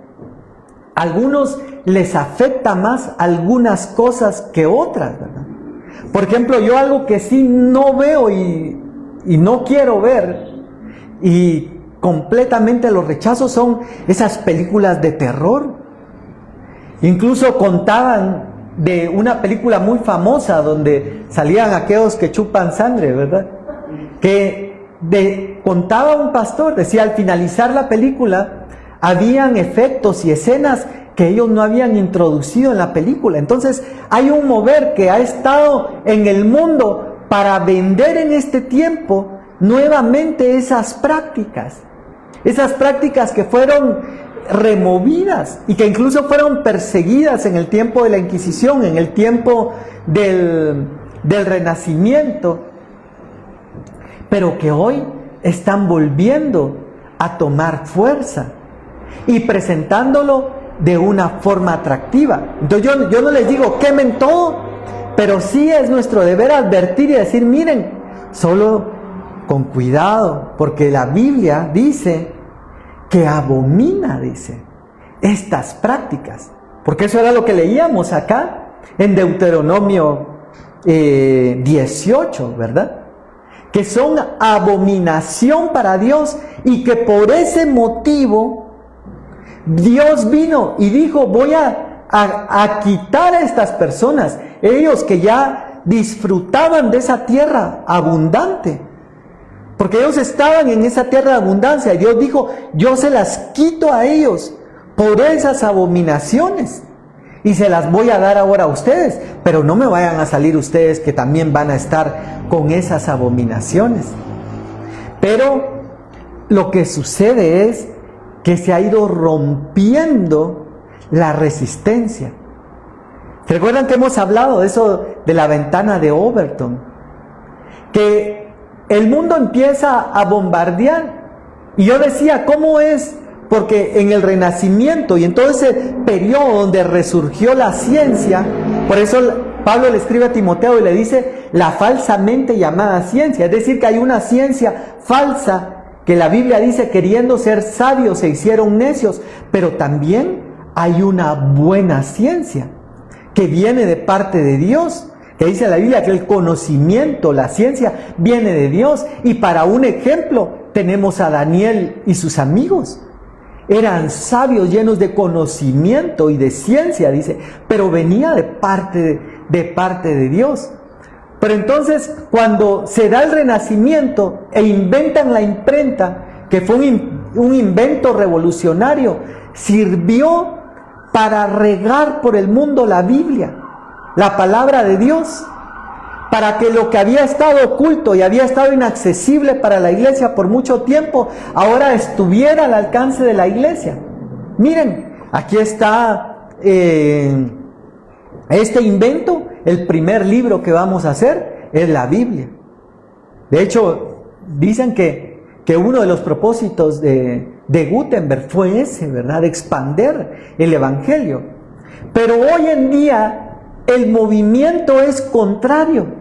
a algunos les afecta más algunas cosas que otras, ¿verdad? Por ejemplo, yo algo que sí no veo y no quiero ver y completamente lo rechazo son esas películas de terror. Incluso contaban de una película muy famosa donde salían aquellos que chupan sangre, ¿verdad? Contaba un pastor, decía, al finalizar la película habían efectos y escenas que ellos no habían introducido en la película. Entonces hay un mover que ha estado en el mundo para vender en este tiempo nuevamente esas prácticas que fueron removidas y que incluso fueron perseguidas en el tiempo de la Inquisición, en el tiempo del Renacimiento, pero que hoy están volviendo a tomar fuerza y presentándolo de una forma atractiva. Entonces yo no les digo quemen todo, pero sí es nuestro deber advertir y decir, miren, solo con cuidado, porque la Biblia dice que abomina, dice, estas prácticas. Porque eso era lo que leíamos acá en Deuteronomio 18, ¿verdad? Que son abominación para Dios y que por ese motivo Dios vino y dijo, voy a quitar a estas personas, ellos que ya disfrutaban de esa tierra abundante. Porque ellos estaban en esa tierra de abundancia. Y Dios dijo, yo se las quito a ellos por esas abominaciones. Y se las voy a dar ahora a ustedes. Pero no me vayan a salir ustedes que también van a estar con esas abominaciones. Pero lo que sucede es que se ha ido rompiendo la resistencia. ¿Se recuerdan que hemos hablado de eso, de la ventana de Overton? Que el mundo empieza a bombardear. Y yo decía, ¿cómo es? Porque en el Renacimiento y en todo ese periodo donde resurgió la ciencia, por eso Pablo le escribe a Timoteo y le dice, la falsamente llamada ciencia. Es decir, que hay una ciencia falsa que la Biblia dice, queriendo ser sabios se hicieron necios. Pero también hay una buena ciencia que viene de parte de Dios. Que dice la Biblia que el conocimiento, la ciencia, viene de Dios. Y para un ejemplo tenemos a Daniel y sus amigos. Eran sabios, llenos de conocimiento y de ciencia, dice, pero venía de parte de Dios. Pero entonces, cuando se da el Renacimiento e inventan la imprenta, que fue un invento revolucionario, sirvió para regar por el mundo la Biblia. la palabra de Dios, para que lo que había estado oculto y había estado inaccesible para la iglesia por mucho tiempo, ahora estuviera al alcance de la iglesia. Miren, aquí está este invento. El primer libro que vamos a hacer es la Biblia. De hecho, dicen que uno de los propósitos de Gutenberg fue ese, ¿verdad? De expander el Evangelio. Pero hoy en día el movimiento es contrario.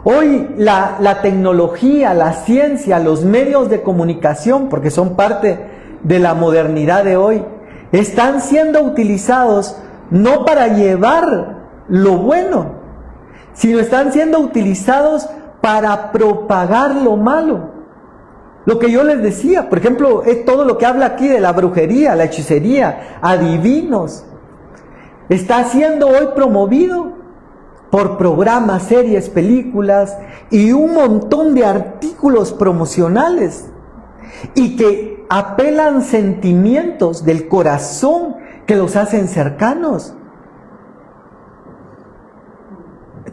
Hoy la tecnología, la ciencia, los medios de comunicación, porque son parte de la modernidad de hoy, están siendo utilizados no para llevar lo bueno, sino están siendo utilizados para propagar lo malo. Lo que yo les decía, por ejemplo, es todo lo que habla aquí de la brujería, la hechicería, adivinos. Está siendo hoy promovido por programas, series, películas y un montón de artículos promocionales y que apelan sentimientos del corazón que los hacen cercanos.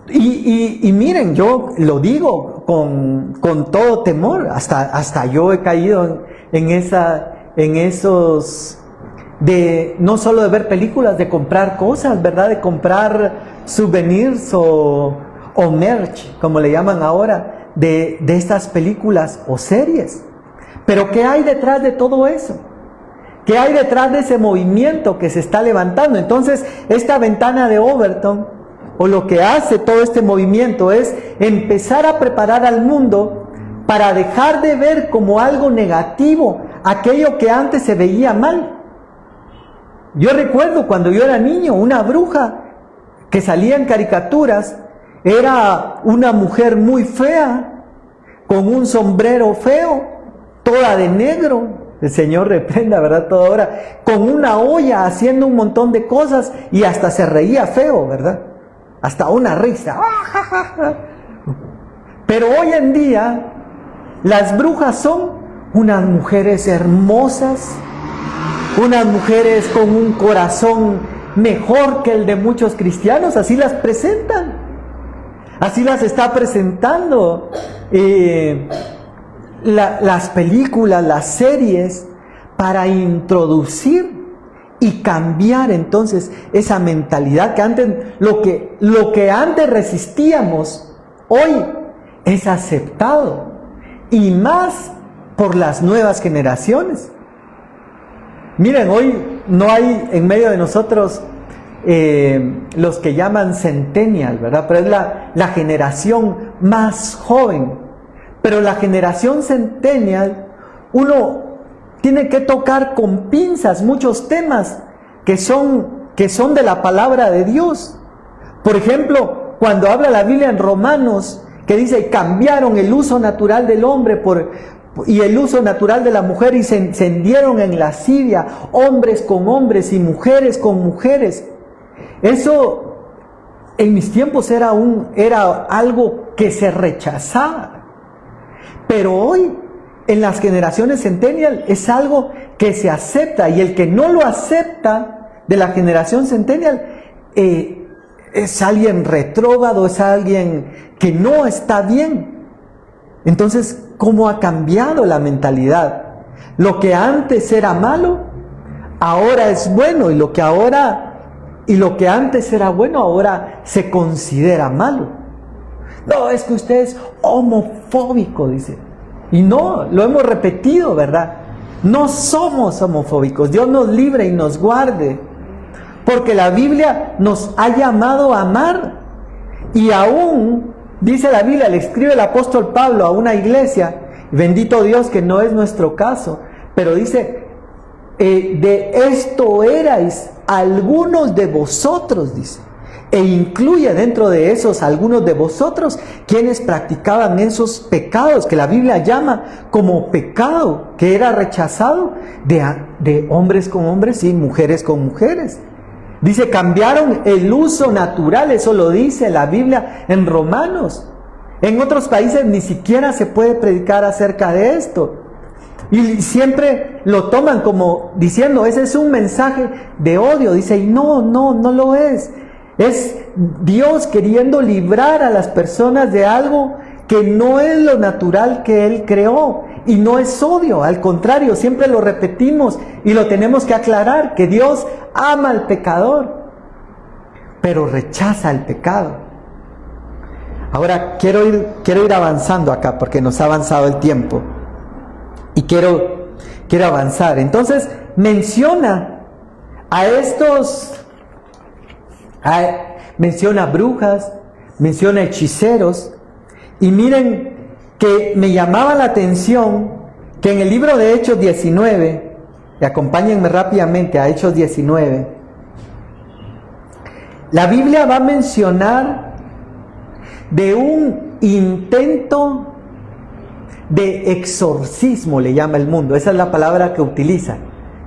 Y miren, yo lo digo con todo temor, hasta yo he caído en esos de no solo de ver películas, de comprar cosas, ¿verdad? De comprar souvenirs o merch, como le llaman ahora, de estas películas o series. Pero ¿qué hay detrás de todo eso? ¿Qué hay detrás de ese movimiento que se está levantando? Entonces, esta ventana de Overton, o lo que hace todo este movimiento, es empezar a preparar al mundo para dejar de ver como algo negativo aquello que antes se veía mal. Yo recuerdo cuando yo era niño, una bruja que salía en caricaturas era una mujer muy fea, con un sombrero feo, toda de negro. El Señor reprenda, ¿verdad? Toda hora, con una olla haciendo un montón de cosas y hasta se reía feo, ¿verdad? Hasta una risa. Pero hoy en día, las brujas son unas mujeres hermosas, unas mujeres con un corazón mejor que el de muchos cristianos, así las presentan. Así las está presentando las películas, las series, para introducir y cambiar entonces esa mentalidad que antes, lo que antes resistíamos, hoy es aceptado, y más por las nuevas generaciones. Miren, hoy no hay en medio de nosotros los que llaman centennial, ¿verdad? Pero es la generación más joven. Pero la generación centennial, uno tiene que tocar con pinzas muchos temas que son de la palabra de Dios. Por ejemplo, cuando habla la Biblia en Romanos, que dice, cambiaron el uso natural del hombre y el uso natural de la mujer, y se encendieron en lascivia, hombres con hombres y mujeres con mujeres. Eso en mis tiempos era algo que se rechazaba. Pero hoy, en las generaciones centennial, es algo que se acepta, y el que no lo acepta de la generación centennial es alguien retrógrado, es alguien que no está bien. Entonces, ¿cómo ha cambiado la mentalidad? Lo que antes era malo, ahora es bueno, y lo que antes era bueno, ahora se considera malo. No, es que usted es homofóbico, dice. Y no, lo hemos repetido, ¿verdad? No somos homofóbicos. Dios nos libre y nos guarde. Porque la Biblia nos ha llamado a amar. Y aún, dice la Biblia, le escribe el apóstol Pablo a una iglesia, bendito Dios que no es nuestro caso, pero dice, de esto erais algunos de vosotros, dice. E incluye dentro de esos algunos de vosotros quienes practicaban esos pecados que la Biblia llama como pecado, que era rechazado de hombres con hombres y mujeres con mujeres. Dice, cambiaron el uso natural, eso lo dice la Biblia en Romanos. En otros países ni siquiera se puede predicar acerca de esto. Y siempre lo toman como diciendo, ese es un mensaje de odio. Dice, y no lo es. Es Dios queriendo librar a las personas de algo que no es lo natural que Él creó. Y no es odio, al contrario, siempre lo repetimos y lo tenemos que aclarar, que Dios ama al pecador, pero rechaza el pecado. Ahora quiero ir avanzando acá porque nos ha avanzado el tiempo. Y quiero avanzar. Entonces menciona menciona brujas, menciona hechiceros. Y miren que me llamaba la atención que en el libro de Hechos 19, y acompáñenme rápidamente a Hechos 19, la Biblia va a mencionar de un intento de exorcismo, le llama el mundo. Esa es la palabra que utiliza.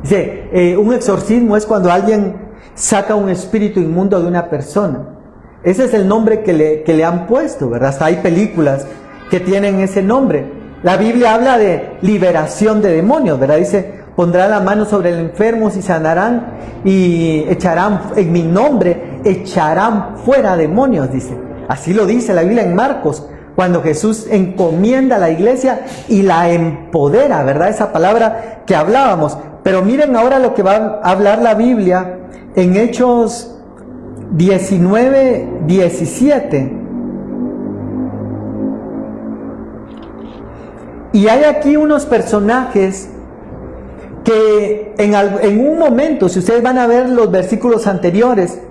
Dice, un exorcismo es cuando alguien saca un espíritu inmundo de una persona. Ese es el nombre que le han puesto, ¿verdad? Hasta hay películas que tienen ese nombre. La Biblia habla de liberación de demonios, ¿verdad? Dice, pondrá la mano sobre el enfermo y sanarán y echarán, en mi nombre, echarán fuera demonios, dice. Así lo dice la Biblia en Marcos, cuando Jesús encomienda a la iglesia y la empodera, ¿verdad? Esa palabra que hablábamos. Pero miren ahora lo que va a hablar la Biblia en Hechos 19, 17. Y hay aquí unos personajes que en un momento, si ustedes van a ver los versículos anteriores,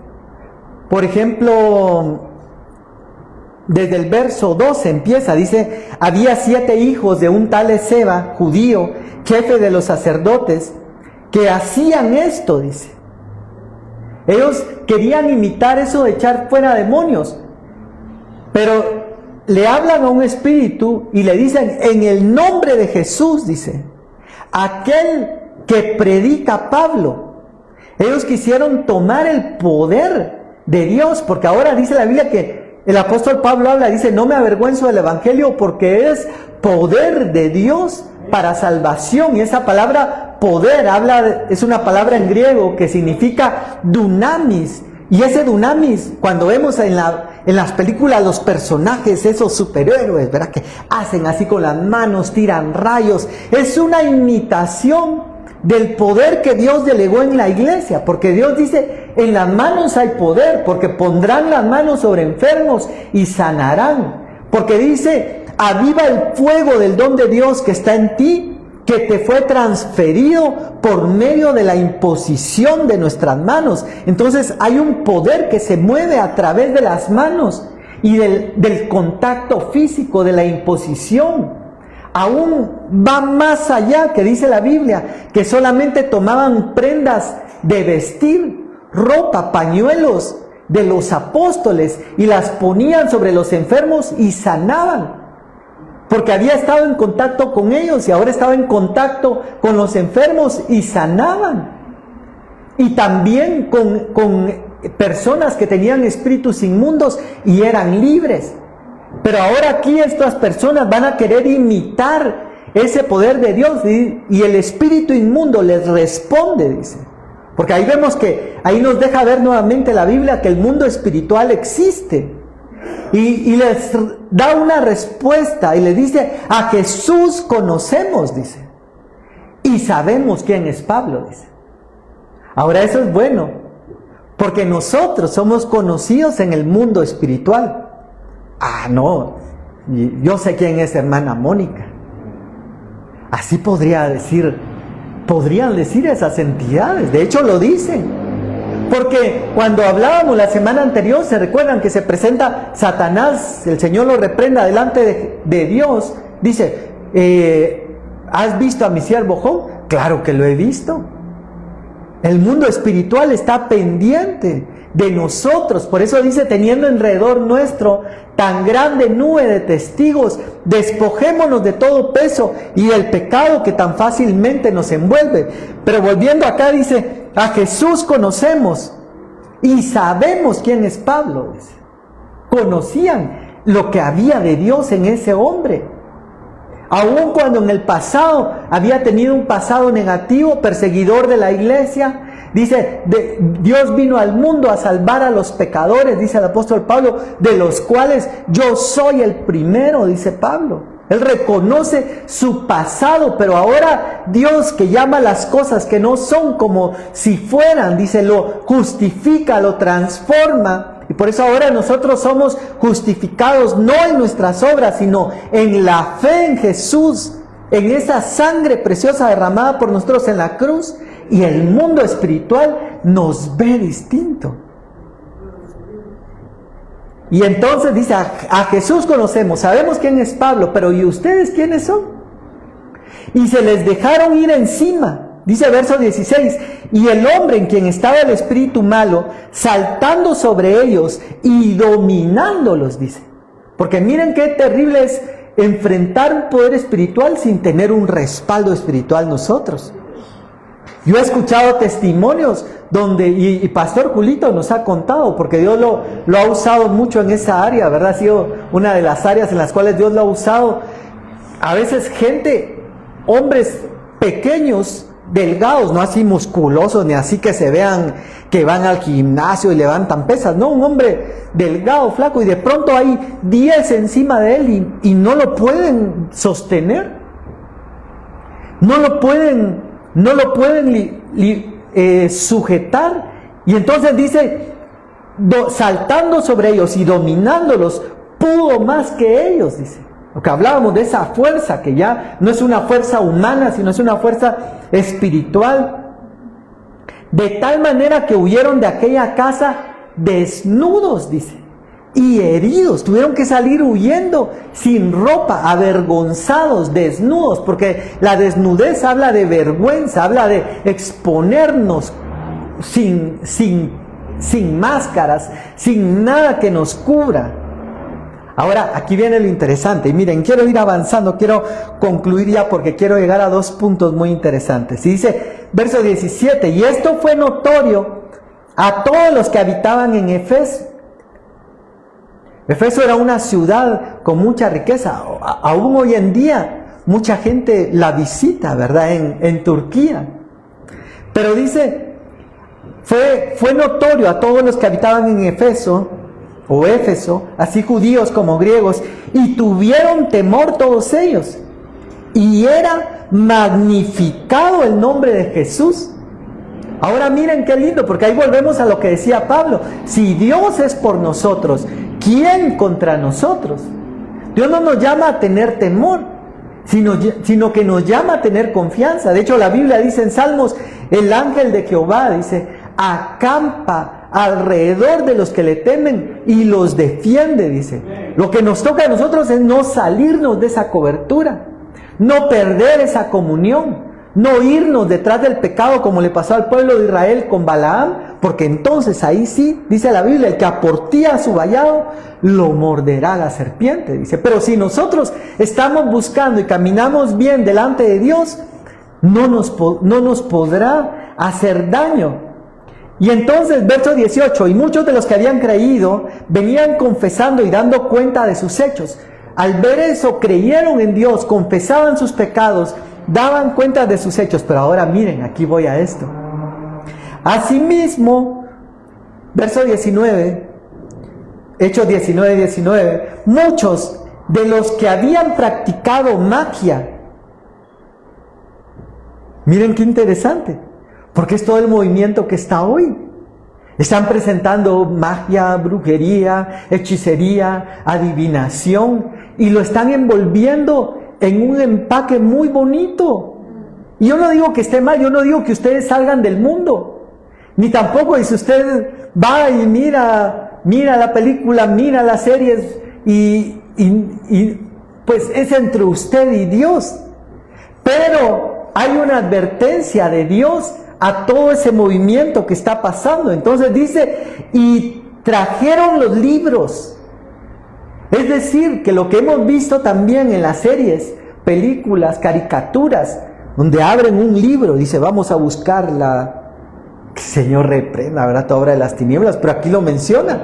por ejemplo, desde el verso 12 empieza, dice, había 7 hijos de un tal Esceva, judío, jefe de los sacerdotes, que hacían esto, dice. Ellos querían imitar eso de echar fuera demonios, pero le hablan a un espíritu y le dicen, en el nombre de Jesús, dice, aquel que predica Pablo. Ellos quisieron tomar el poder de Dios, porque ahora dice la Biblia que el apóstol Pablo habla, dice, no me avergüenzo del evangelio porque es poder de Dios para salvación. Y esa palabra poder es una palabra en griego que significa dunamis. Y ese dunamis, cuando vemos en las películas los personajes, esos superhéroes, ¿verdad? Que hacen así con las manos, tiran rayos, es una imitación del poder que Dios delegó en la iglesia, porque Dios dice, en las manos hay poder, porque pondrán las manos sobre enfermos y sanarán, porque dice, aviva el fuego del don de Dios que está en ti, que te fue transferido por medio de la imposición de nuestras manos. Entonces hay un poder que se mueve a través de las manos y del contacto físico, de la imposición. Aún va más allá, que dice la Biblia, que solamente tomaban prendas de vestir, ropa, pañuelos de los apóstoles y las ponían sobre los enfermos y sanaban. Porque había estado en contacto con ellos y ahora estaba en contacto con los enfermos y sanaban. Y también con personas que tenían espíritus inmundos y eran libres. Pero ahora aquí estas personas van a querer imitar ese poder de Dios y el espíritu inmundo les responde, dice. Porque ahí vemos que, ahí nos deja ver nuevamente la Biblia que el mundo espiritual existe. Y les da una respuesta y le dice, a Jesús conocemos, dice. Y sabemos quién es Pablo, dice. Ahora eso es bueno, porque nosotros somos conocidos en el mundo espiritual. Ah, no, yo sé quién es hermana Mónica. Así podrían decir esas entidades. De hecho lo dicen. Porque cuando hablábamos la semana anterior, se recuerdan que se presenta Satanás, el Señor lo reprenda delante de Dios. Dice, ¿has visto a mi siervo Job? Claro que lo he visto. El mundo espiritual está pendiente de nosotros. Por eso dice, teniendo alrededor nuestro tan grande nube de testigos, despojémonos de todo peso y del pecado que tan fácilmente nos envuelve. Pero volviendo acá dice, a Jesús conocemos y sabemos quién es Pablo. Dice. Conocían lo que había de Dios en ese hombre. Aun cuando en el pasado había tenido un pasado negativo, perseguidor de la iglesia, Dice, Dios vino al mundo a salvar a los pecadores, dice el apóstol Pablo, de los cuales yo soy el primero, dice Pablo. Él reconoce su pasado, pero ahora Dios, que llama las cosas que no son como si fueran, dice, lo justifica, lo transforma. Y por eso ahora nosotros somos justificados no en nuestras obras, sino en la fe en Jesús, en esa sangre preciosa derramada por nosotros en la cruz. Y el mundo espiritual nos ve distinto. Y entonces dice, a Jesús conocemos, sabemos quién es Pablo, pero ¿y ustedes quiénes son? Y se les dejaron ir encima, dice verso 16, y el hombre en quien estaba el espíritu malo, saltando sobre ellos y dominándolos, dice. Porque miren qué terrible es enfrentar un poder espiritual sin tener un respaldo espiritual nosotros. Yo he escuchado testimonios donde, y Pastor Julito nos ha contado, porque Dios lo ha usado mucho en esa área, ¿verdad? Ha sido una de las áreas en las cuales Dios lo ha usado. A veces gente, hombres pequeños, delgados, no así musculosos, ni así que se vean que van al gimnasio y levantan pesas. No, un hombre delgado, flaco, y de pronto hay 10 encima de él y no lo pueden sostener. No lo pueden sujetar. Y entonces dice, saltando sobre ellos y dominándolos, pudo más que ellos, dice. Lo que hablábamos de esa fuerza, que ya no es una fuerza humana, sino es una fuerza espiritual. De tal manera que huyeron de aquella casa desnudos, dice, y heridos. Tuvieron que salir huyendo sin ropa, avergonzados, desnudos, porque la desnudez habla de vergüenza, habla de exponernos sin máscaras, sin nada que nos cubra. Ahora, aquí viene lo interesante. Y miren, quiero ir avanzando, quiero concluir ya porque quiero llegar a 2 puntos muy interesantes. Y dice, verso 17, y esto fue notorio a todos los que habitaban en Efeso. Efeso era una ciudad con mucha riqueza. Aún hoy en día, mucha gente la visita, ¿verdad? En Turquía. Pero dice, fue notorio a todos los que habitaban en Efeso, o Éfeso, así judíos como griegos, y tuvieron temor todos ellos. Y era magnificado el nombre de Jesús. Ahora miren qué lindo, porque ahí volvemos a lo que decía Pablo. Si Dios es por nosotros, ¿quién contra nosotros? Dios no nos llama a tener temor, sino que nos llama a tener confianza. De hecho, la Biblia dice en Salmos, el ángel de Jehová, dice, acampa alrededor de los que le temen y los defiende, dice. Lo que nos toca a nosotros es no salirnos de esa cobertura, no perder esa comunión, no irnos detrás del pecado como le pasó al pueblo de Israel con Balaam, porque entonces ahí sí, dice la Biblia, el que aportía su vallado, lo morderá la serpiente, dice. Pero si nosotros estamos buscando y caminamos bien delante de Dios, no nos podrá hacer daño. Y entonces, verso 18, y muchos de los que habían creído venían confesando y dando cuenta de sus hechos. Al ver eso, creyeron en Dios, confesaban sus pecados, daban cuenta de sus hechos. Pero ahora miren, aquí voy a esto. Asimismo, verso 19, Hechos 19, muchos de los que habían practicado magia, miren qué interesante, porque es todo el movimiento que está hoy. Están presentando magia, brujería, hechicería, adivinación, y lo están envolviendo en un empaque muy bonito. Y yo no digo que esté mal, yo no digo que ustedes salgan del mundo, ni tampoco si usted va y mira la película, mira las series, y pues es entre usted y Dios. Pero hay una advertencia de Dios a todo ese movimiento que está pasando. Entonces dice, y trajeron los libros. Es decir, que lo que hemos visto también en las series, películas, caricaturas, donde abren un libro, dice, vamos a buscar que el Señor reprenda, ¿verdad?, toda obra de las tinieblas, pero aquí lo menciona.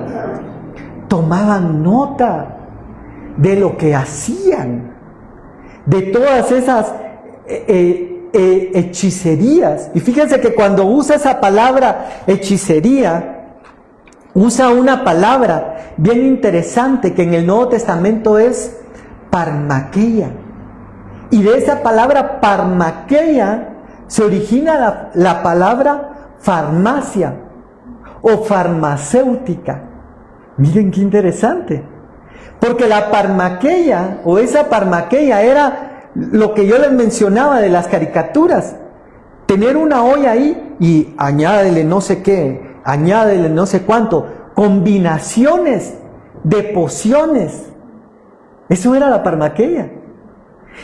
Tomaban nota de lo que hacían, de todas esas hechicerías. Y fíjense que cuando usa esa palabra hechicería, usa una palabra bien interesante que en el Nuevo Testamento es parmaqueia. Y de esa palabra parmaqueia se origina la palabra farmacia o farmacéutica. Miren qué interesante. Porque la parmaqueia o esa parmaqueia era lo que yo les mencionaba de las caricaturas. Tener una olla ahí y añádele no sé qué, añádele no sé cuánto, combinaciones de pociones. Eso era la parmaqueia.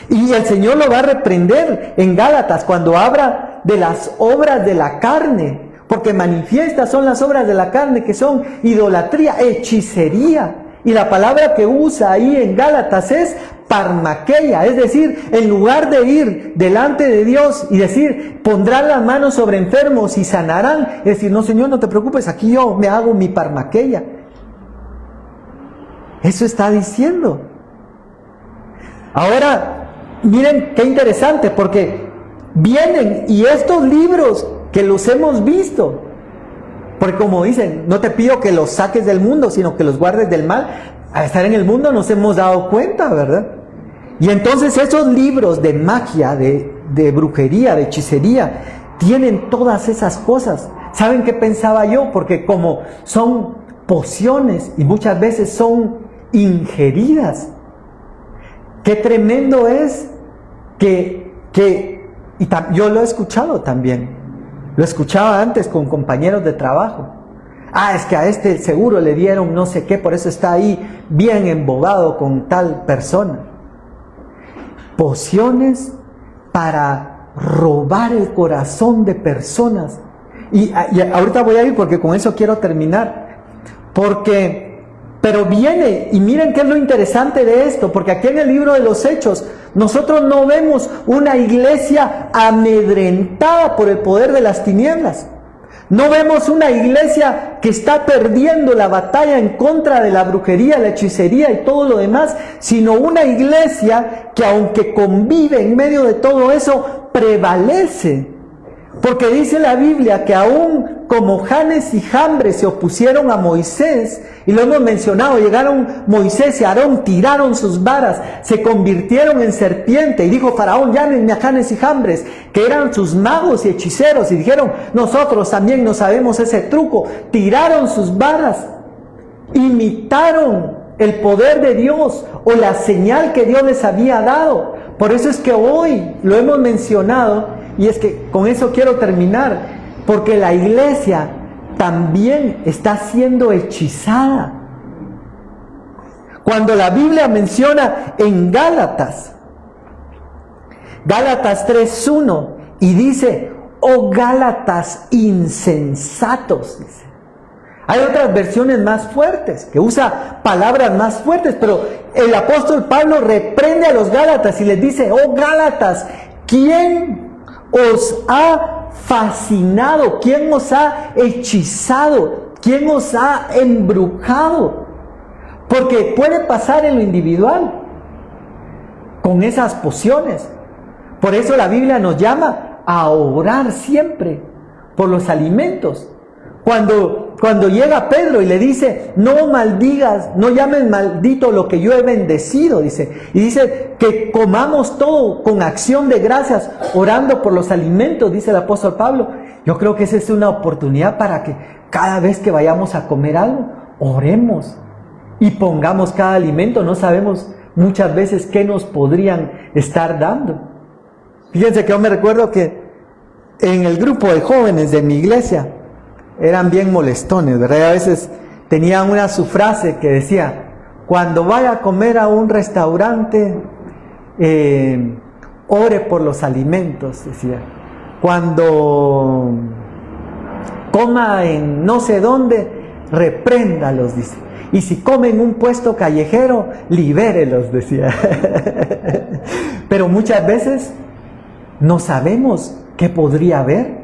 Y el Señor lo va a reprender en Gálatas cuando habla de las obras de la carne, porque manifiestas son las obras de la carne, que son idolatría, hechicería. Y la palabra que usa ahí en Gálatas es parmaqueia, es decir, en lugar de ir delante de Dios y decir, pondrán las manos sobre enfermos y sanarán, es decir, no Señor, no te preocupes, aquí yo me hago mi parmaqueia. Eso está diciendo. Ahora, miren qué interesante, porque vienen y estos libros que los hemos visto, porque como dicen, no te pido que los saques del mundo, sino que los guardes del mal. Al estar en el mundo nos hemos dado cuenta, ¿verdad? Y entonces esos libros de magia, de brujería, de hechicería, tienen todas esas cosas. ¿Saben qué pensaba yo? Porque como son pociones y muchas veces son ingeridas, qué tremendo es yo lo he escuchado también. Lo escuchaba antes con compañeros de trabajo. Es que a este seguro le dieron no sé qué, por eso está ahí bien embobado con tal persona. Pociones para robar el corazón de personas. Y ahorita voy a ir porque con eso quiero terminar. Pero viene, y miren qué es lo interesante de esto, porque aquí en el libro de los Hechos, nosotros no vemos una iglesia amedrentada por el poder de las tinieblas. No vemos una iglesia que está perdiendo la batalla en contra de la brujería, la hechicería y todo lo demás, sino una iglesia que aunque convive en medio de todo eso, prevalece. Porque dice la Biblia que aún como Janes y Jambres se opusieron a Moisés, y lo hemos mencionado, llegaron Moisés y Aarón, tiraron sus varas, se convirtieron en serpiente, y dijo Faraón, llámenme a Janes y Jambres, que eran sus magos y hechiceros, y dijeron, nosotros también no sabemos ese truco, tiraron sus varas, imitaron el poder de Dios o la señal que Dios les había dado. Por eso es que hoy lo hemos mencionado, y es que con eso quiero terminar, porque la iglesia también está siendo hechizada. Cuando la Biblia menciona en Gálatas 3:1, y dice, oh Gálatas insensatos, dice. Hay otras versiones más fuertes, que usa palabras más fuertes, pero el apóstol Pablo reprende a los Gálatas y les dice, oh Gálatas, ¿quién os ha fascinado? ¿Quién os ha hechizado? ¿Quién os ha embrujado? Porque puede pasar en lo individual con esas pociones. Por eso la Biblia nos llama a orar siempre por los alimentos. Cuando llega Pedro y le dice, no maldigas, no llames maldito lo que yo he bendecido, dice. Y dice que comamos todo con acción de gracias, orando por los alimentos, dice el apóstol Pablo. Yo creo que esa es una oportunidad para que cada vez que vayamos a comer algo, oremos y pongamos cada alimento. No sabemos muchas veces qué nos podrían estar dando. Fíjense que yo me recuerdo que en el grupo de jóvenes de mi iglesia, eran bien molestones, ¿verdad? Y a veces tenían su frase que decía, cuando vaya a comer a un restaurante, ore por los alimentos, decía. Cuando coma en no sé dónde, repréndalos, dice. Y si come en un puesto callejero, libérelos, decía. Pero muchas veces no sabemos qué podría haber.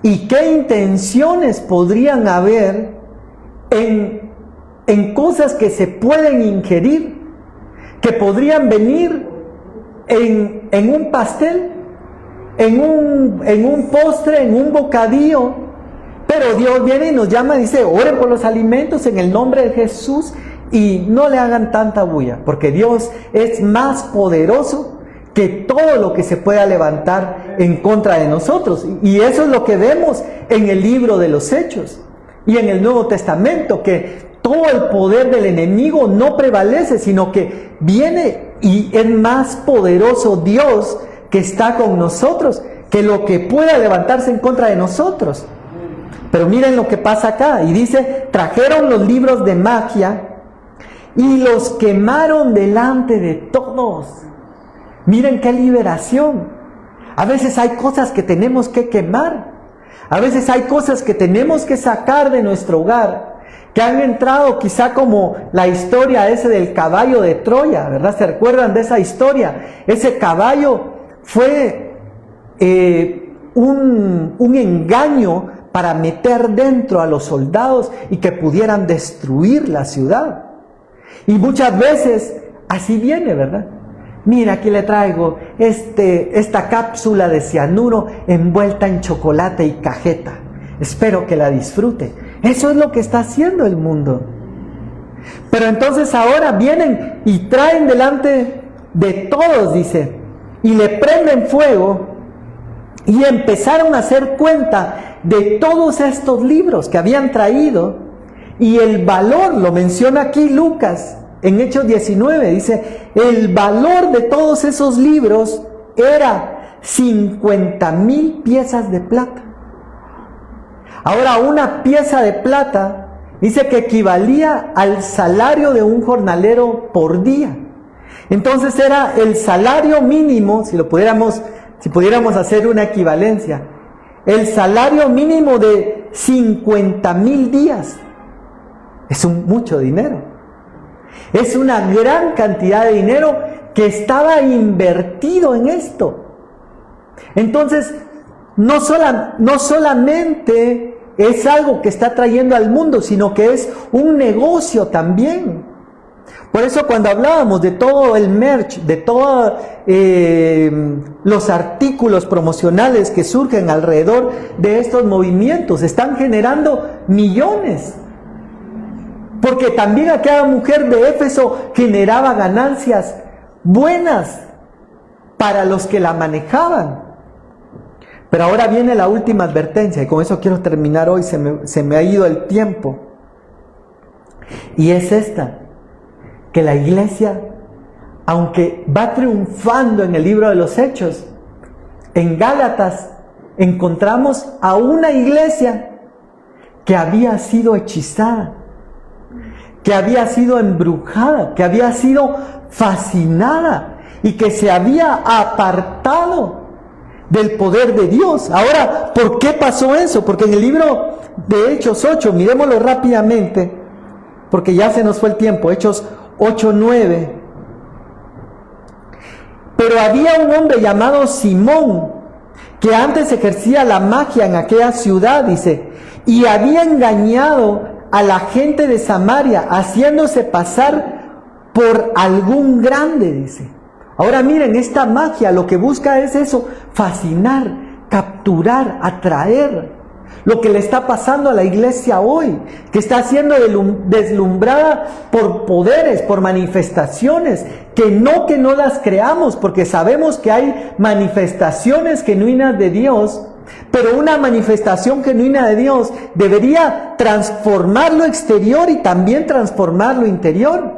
¿Y qué intenciones podrían haber en cosas que se pueden ingerir? Que podrían venir en un pastel, en un postre, en un bocadillo. Pero Dios viene y nos llama y dice, oren por los alimentos en el nombre de Jesús y no le hagan tanta bulla, porque Dios es más poderoso que todo lo que se pueda levantar en contra de nosotros. Y eso es lo que vemos en el libro de los Hechos y en el Nuevo Testamento, que todo el poder del enemigo no prevalece, sino que viene y es más poderoso Dios que está con nosotros que lo que pueda levantarse en contra de nosotros. Pero miren lo que pasa acá, y dice, trajeron los libros de magia y los quemaron delante de todos. Miren qué liberación. A veces hay cosas que tenemos que quemar, a veces hay cosas que tenemos que sacar de nuestro hogar, que han entrado quizá como la historia ese del caballo de Troya, ¿verdad? ¿Se recuerdan de esa historia? Ese caballo fue un engaño para meter dentro a los soldados y que pudieran destruir la ciudad. Y muchas veces así viene, ¿verdad? Mira, aquí le traigo esta cápsula de cianuro envuelta en chocolate y cajeta. Espero que la disfrute. Eso es lo que está haciendo el mundo. Pero entonces ahora vienen y traen delante de todos, dice, y le prenden fuego y empezaron a hacer cuenta de todos estos libros que habían traído, y el valor, lo menciona aquí Lucas en Hechos 19, dice, el valor de todos esos libros era 50,000 piezas de plata. Ahora, una pieza de plata dice que equivalía al salario de un jornalero por día. Entonces era el salario mínimo, si pudiéramos hacer una equivalencia, el salario mínimo de 50,000 días. Es mucho dinero. Es una gran cantidad de dinero que estaba invertido en esto. Entonces, no solamente es algo que está trayendo al mundo, sino que es un negocio también. Por eso cuando hablábamos de todo el merch, de todos los artículos promocionales que surgen alrededor de estos movimientos, están generando millones. Porque también aquella mujer de Éfeso generaba ganancias buenas para los que la manejaban. Pero ahora viene la última advertencia, y con eso quiero terminar hoy, se me ha ido el tiempo. Y es esta, que la iglesia, aunque va triunfando en el libro de los Hechos, en Gálatas encontramos a una iglesia que había sido hechizada, que había sido embrujada, que había sido fascinada y que se había apartado del poder de Dios. Ahora, ¿por qué pasó eso? Porque en el libro de Hechos 8, miremoslo rápidamente, porque ya se nos fue el tiempo, Hechos 8:9. Pero había un hombre llamado Simón, que antes ejercía la magia en aquella ciudad, dice, y había engañado a la gente de Samaria, haciéndose pasar por algún grande, dice. Ahora miren, esta magia lo que busca es eso, fascinar, capturar, atraer. Lo que le está pasando a la iglesia hoy, que está siendo deslumbrada por poderes, por manifestaciones, que no las creamos, porque sabemos que hay manifestaciones genuinas de Dios, pero una manifestación genuina de Dios debería transformar lo exterior y también transformar lo interior.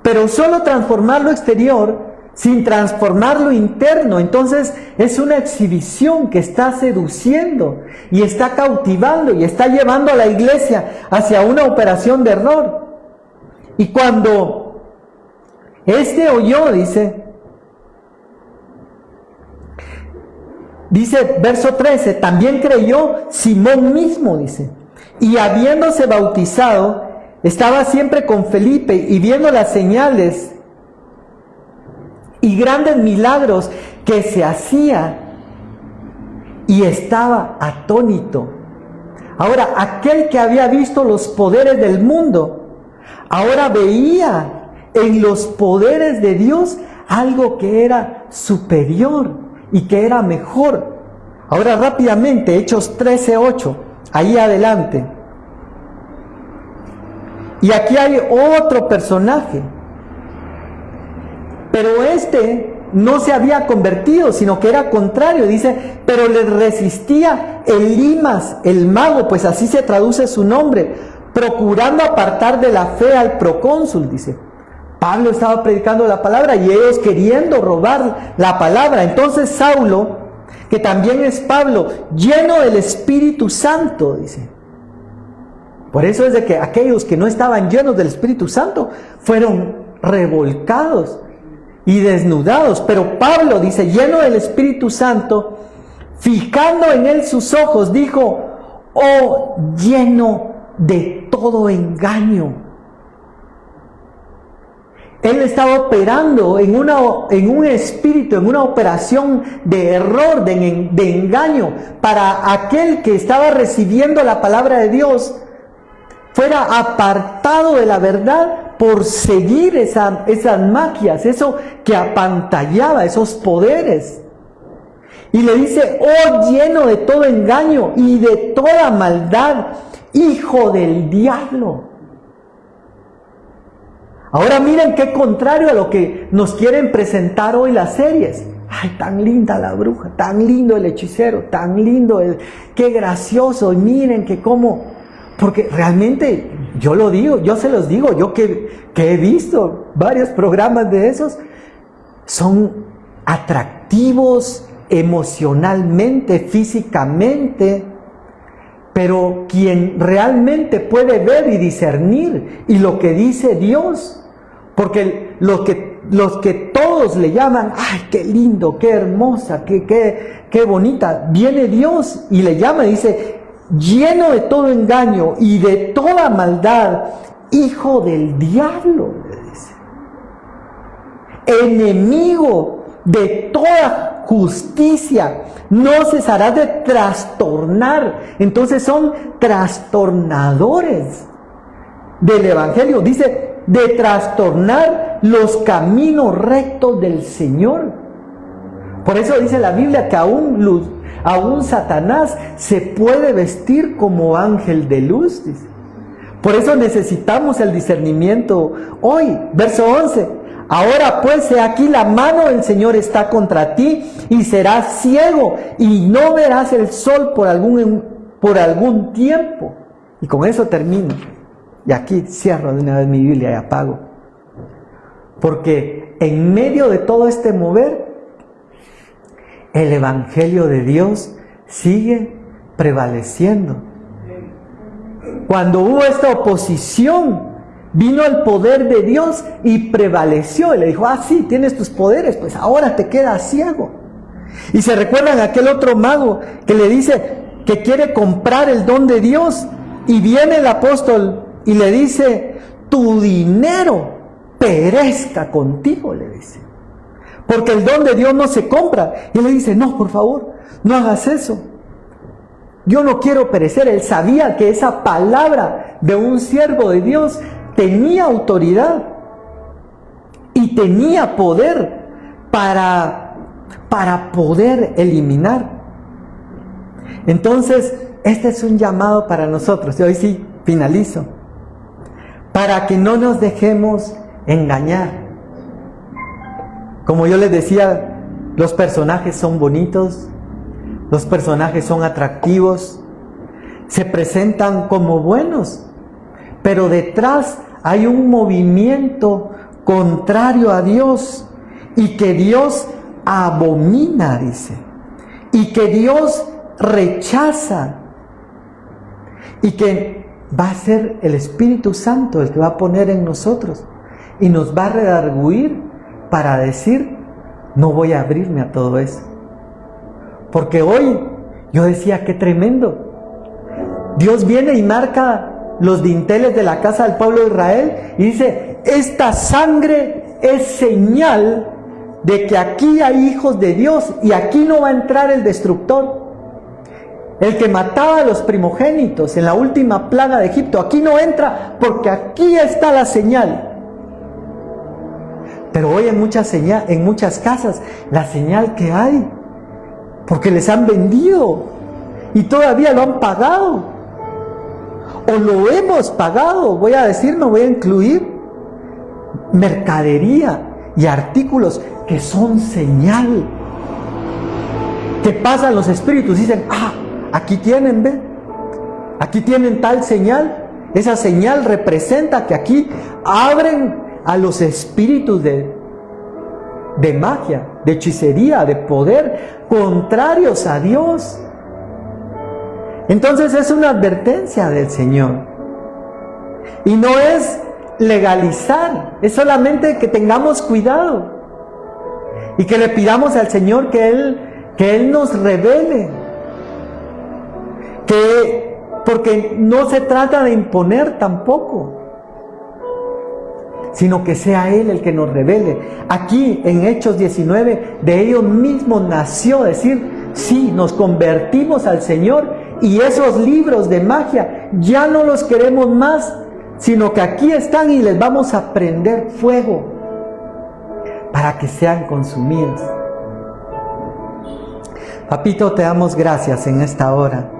Pero solo transformar lo exterior sin transformar lo interno, entonces es una exhibición que está seduciendo y está cautivando y está llevando a la iglesia hacia una operación de error. Y cuando oyó, dice verso 13, también creyó Simón mismo, dice, y habiéndose bautizado, estaba siempre con Felipe, y viendo las señales y grandes milagros que se hacía, y estaba atónito. Ahora, aquel que había visto los poderes del mundo, ahora veía en los poderes de Dios algo que era superior, y que era mejor. Ahora rápidamente, Hechos 13:8, ahí adelante. Y aquí hay otro personaje. Pero este no se había convertido, sino que era contrario. Dice, pero le resistía Elimas, el mago, pues así se traduce su nombre, procurando apartar de la fe al procónsul, dice. Pablo estaba predicando la palabra y ellos queriendo robar la palabra. Entonces Saulo, que también es Pablo, lleno del Espíritu Santo, dice. Por eso es de que aquellos que no estaban llenos del Espíritu Santo fueron revolcados y desnudados. Pero Pablo, dice, lleno del Espíritu Santo, fijando en él sus ojos, dijo, oh, lleno de todo engaño. Él estaba operando en un espíritu, en una operación de error, de engaño, para aquel que estaba recibiendo la palabra de Dios, fuera apartado de la verdad por seguir esas magias, eso que apantallaba, esos poderes. Y le dice, oh, lleno de todo engaño y de toda maldad, hijo del diablo. Ahora miren qué contrario a lo que nos quieren presentar hoy las series. Ay, tan linda la bruja, tan lindo el hechicero, tan lindo qué gracioso. Y miren que cómo, porque realmente yo lo digo, yo se los digo, yo que he visto varios programas de esos, son atractivos emocionalmente, físicamente. Pero quien realmente puede ver y discernir y lo que dice Dios, porque los que todos le llaman, ay, qué lindo, qué hermosa, qué bonita, viene Dios y le llama y dice, lleno de todo engaño y de toda maldad, hijo del diablo, le dice, enemigo de toda justicia, no cesarás de trastornar. Entonces son trastornadores del evangelio, dice, de trastornar los caminos rectos del Señor. Por eso dice la Biblia que aún Satanás se puede vestir como ángel de luz, dice. Por eso necesitamos el discernimiento hoy. Verso 11. Ahora pues, he aquí la mano del Señor está contra ti y serás ciego y no verás el sol por algún tiempo. Y con eso termino. Y aquí cierro de una vez mi Biblia y apago. Porque en medio de todo este mover, el Evangelio de Dios sigue prevaleciendo. Cuando hubo esta oposición, vino el poder de Dios y prevaleció. Y le dijo, sí, tienes tus poderes, pues ahora te quedas ciego. Y se recuerdan aquel otro mago que le dice que quiere comprar el don de Dios. Y viene el apóstol y le dice, tu dinero perezca contigo, le dice. Porque el don de Dios no se compra. Y él le dice, no, por favor, no hagas eso. Yo no quiero perecer. Él sabía que esa palabra de un siervo de Dios tenía autoridad y tenía poder para poder eliminar. Entonces, este es un llamado para nosotros. Y hoy sí, finalizo. Para que no nos dejemos engañar. Como yo les decía, los personajes son bonitos, los personajes son atractivos, se presentan como buenos, pero detrás hay un movimiento contrario a Dios y que Dios abomina, dice, y que Dios rechaza, y que va a ser el Espíritu Santo el que va a poner en nosotros y nos va a redarguir para decir, no voy a abrirme a todo eso. Porque hoy yo decía, qué tremendo. Dios viene y marca los dinteles de la casa del pueblo de Israel y dice, esta sangre es señal de que aquí hay hijos de Dios y aquí no va a entrar el destructor. El que mataba a los primogénitos en la última plaga de Egipto, aquí no entra porque aquí está la señal. Pero hoy en muchas casas, la señal que hay porque les han vendido y todavía lo han pagado. O lo hemos pagado, voy a decir, me voy a incluir mercadería y artículos que son señal. Que pasan los espíritus y dicen, aquí tienen, ¿ve? Aquí tienen tal señal. Esa señal representa que aquí abren a los espíritus de magia, de hechicería, de poder, contrarios a Dios. Entonces es una advertencia del Señor. Y no es legalizar, es solamente que tengamos cuidado. Y que le pidamos al Señor que Él nos revele. Porque no se trata de imponer tampoco, sino que sea Él el que nos revele. Aquí en Hechos 19, de ellos mismos nació decir, sí, nos convertimos al Señor y esos libros de magia ya no los queremos más, sino que aquí están y les vamos a prender fuego para que sean consumidos. Papito, te damos gracias en esta hora.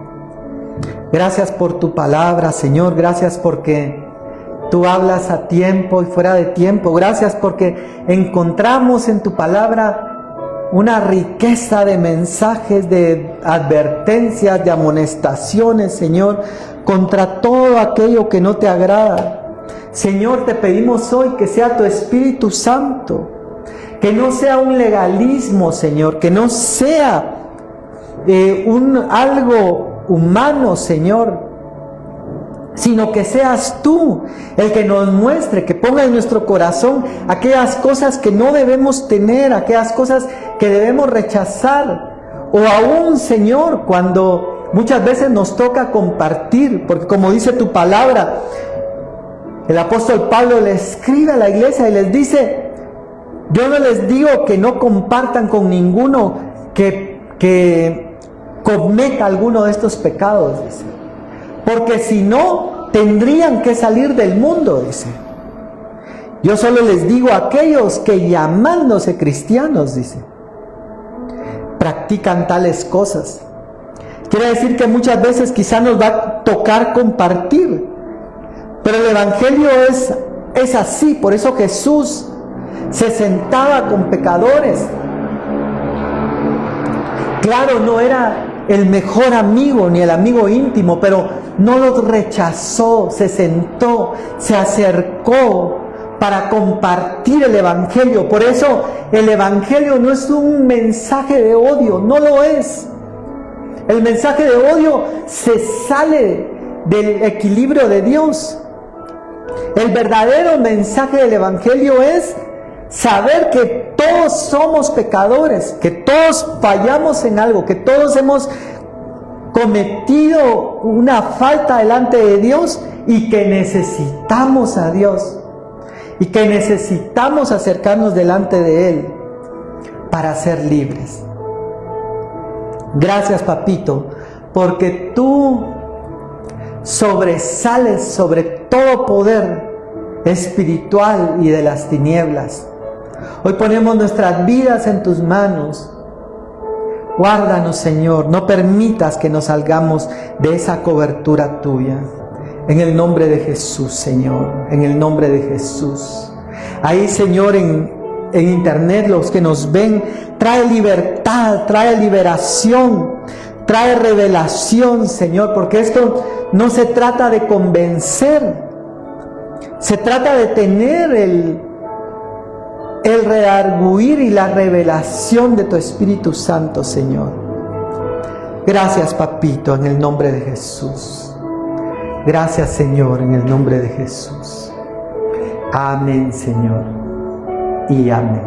Gracias por tu palabra, Señor. Gracias porque tú hablas a tiempo y fuera de tiempo. Gracias porque encontramos en tu palabra una riqueza de mensajes, de advertencias, de amonestaciones, Señor, contra todo aquello que no te agrada. Señor, te pedimos hoy que sea tu Espíritu Santo, que no sea un legalismo, Señor, que no sea algo humano, Señor, sino que seas tú el que nos muestre, que ponga en nuestro corazón aquellas cosas que no debemos tener, aquellas cosas que debemos rechazar, o aún, Señor, cuando muchas veces nos toca compartir, porque como dice tu palabra, el apóstol Pablo le escribe a la iglesia y les dice, yo no les digo que no compartan con ninguno que cometa alguno de estos pecados, dice. Porque si no, tendrían que salir del mundo, dice. Yo solo les digo a aquellos que llamándose cristianos, dice, practican tales cosas. Quiere decir que muchas veces quizá nos va a tocar compartir. Pero el Evangelio es así. Por eso Jesús se sentaba con pecadores. Claro, no era el mejor amigo ni el amigo íntimo, pero no los rechazó, se sentó, se acercó para compartir el Evangelio. Por eso el Evangelio no es un mensaje de odio, no lo es. El mensaje de odio se sale del equilibrio de Dios. El verdadero mensaje del Evangelio es saber que todos somos pecadores, que todos fallamos en algo, que todos hemos cometido una falta delante de Dios y que necesitamos a Dios y que necesitamos acercarnos delante de Él para ser libres. Gracias, papito, porque tú sobresales sobre todo poder espiritual y de las tinieblas. Hoy ponemos nuestras vidas en tus manos. Guárdanos, Señor, no permitas que nos salgamos de esa cobertura tuya. En el nombre de Jesús, Señor, en el nombre de Jesús. Ahí, Señor, en internet, los que nos ven, trae libertad, trae liberación, trae revelación, Señor, porque esto no se trata de convencer, se trata de tener el redarguir y la revelación de tu Espíritu Santo, Señor. Gracias, papito, en el nombre de Jesús. Gracias, Señor, en el nombre de Jesús. Amén, Señor, y amén.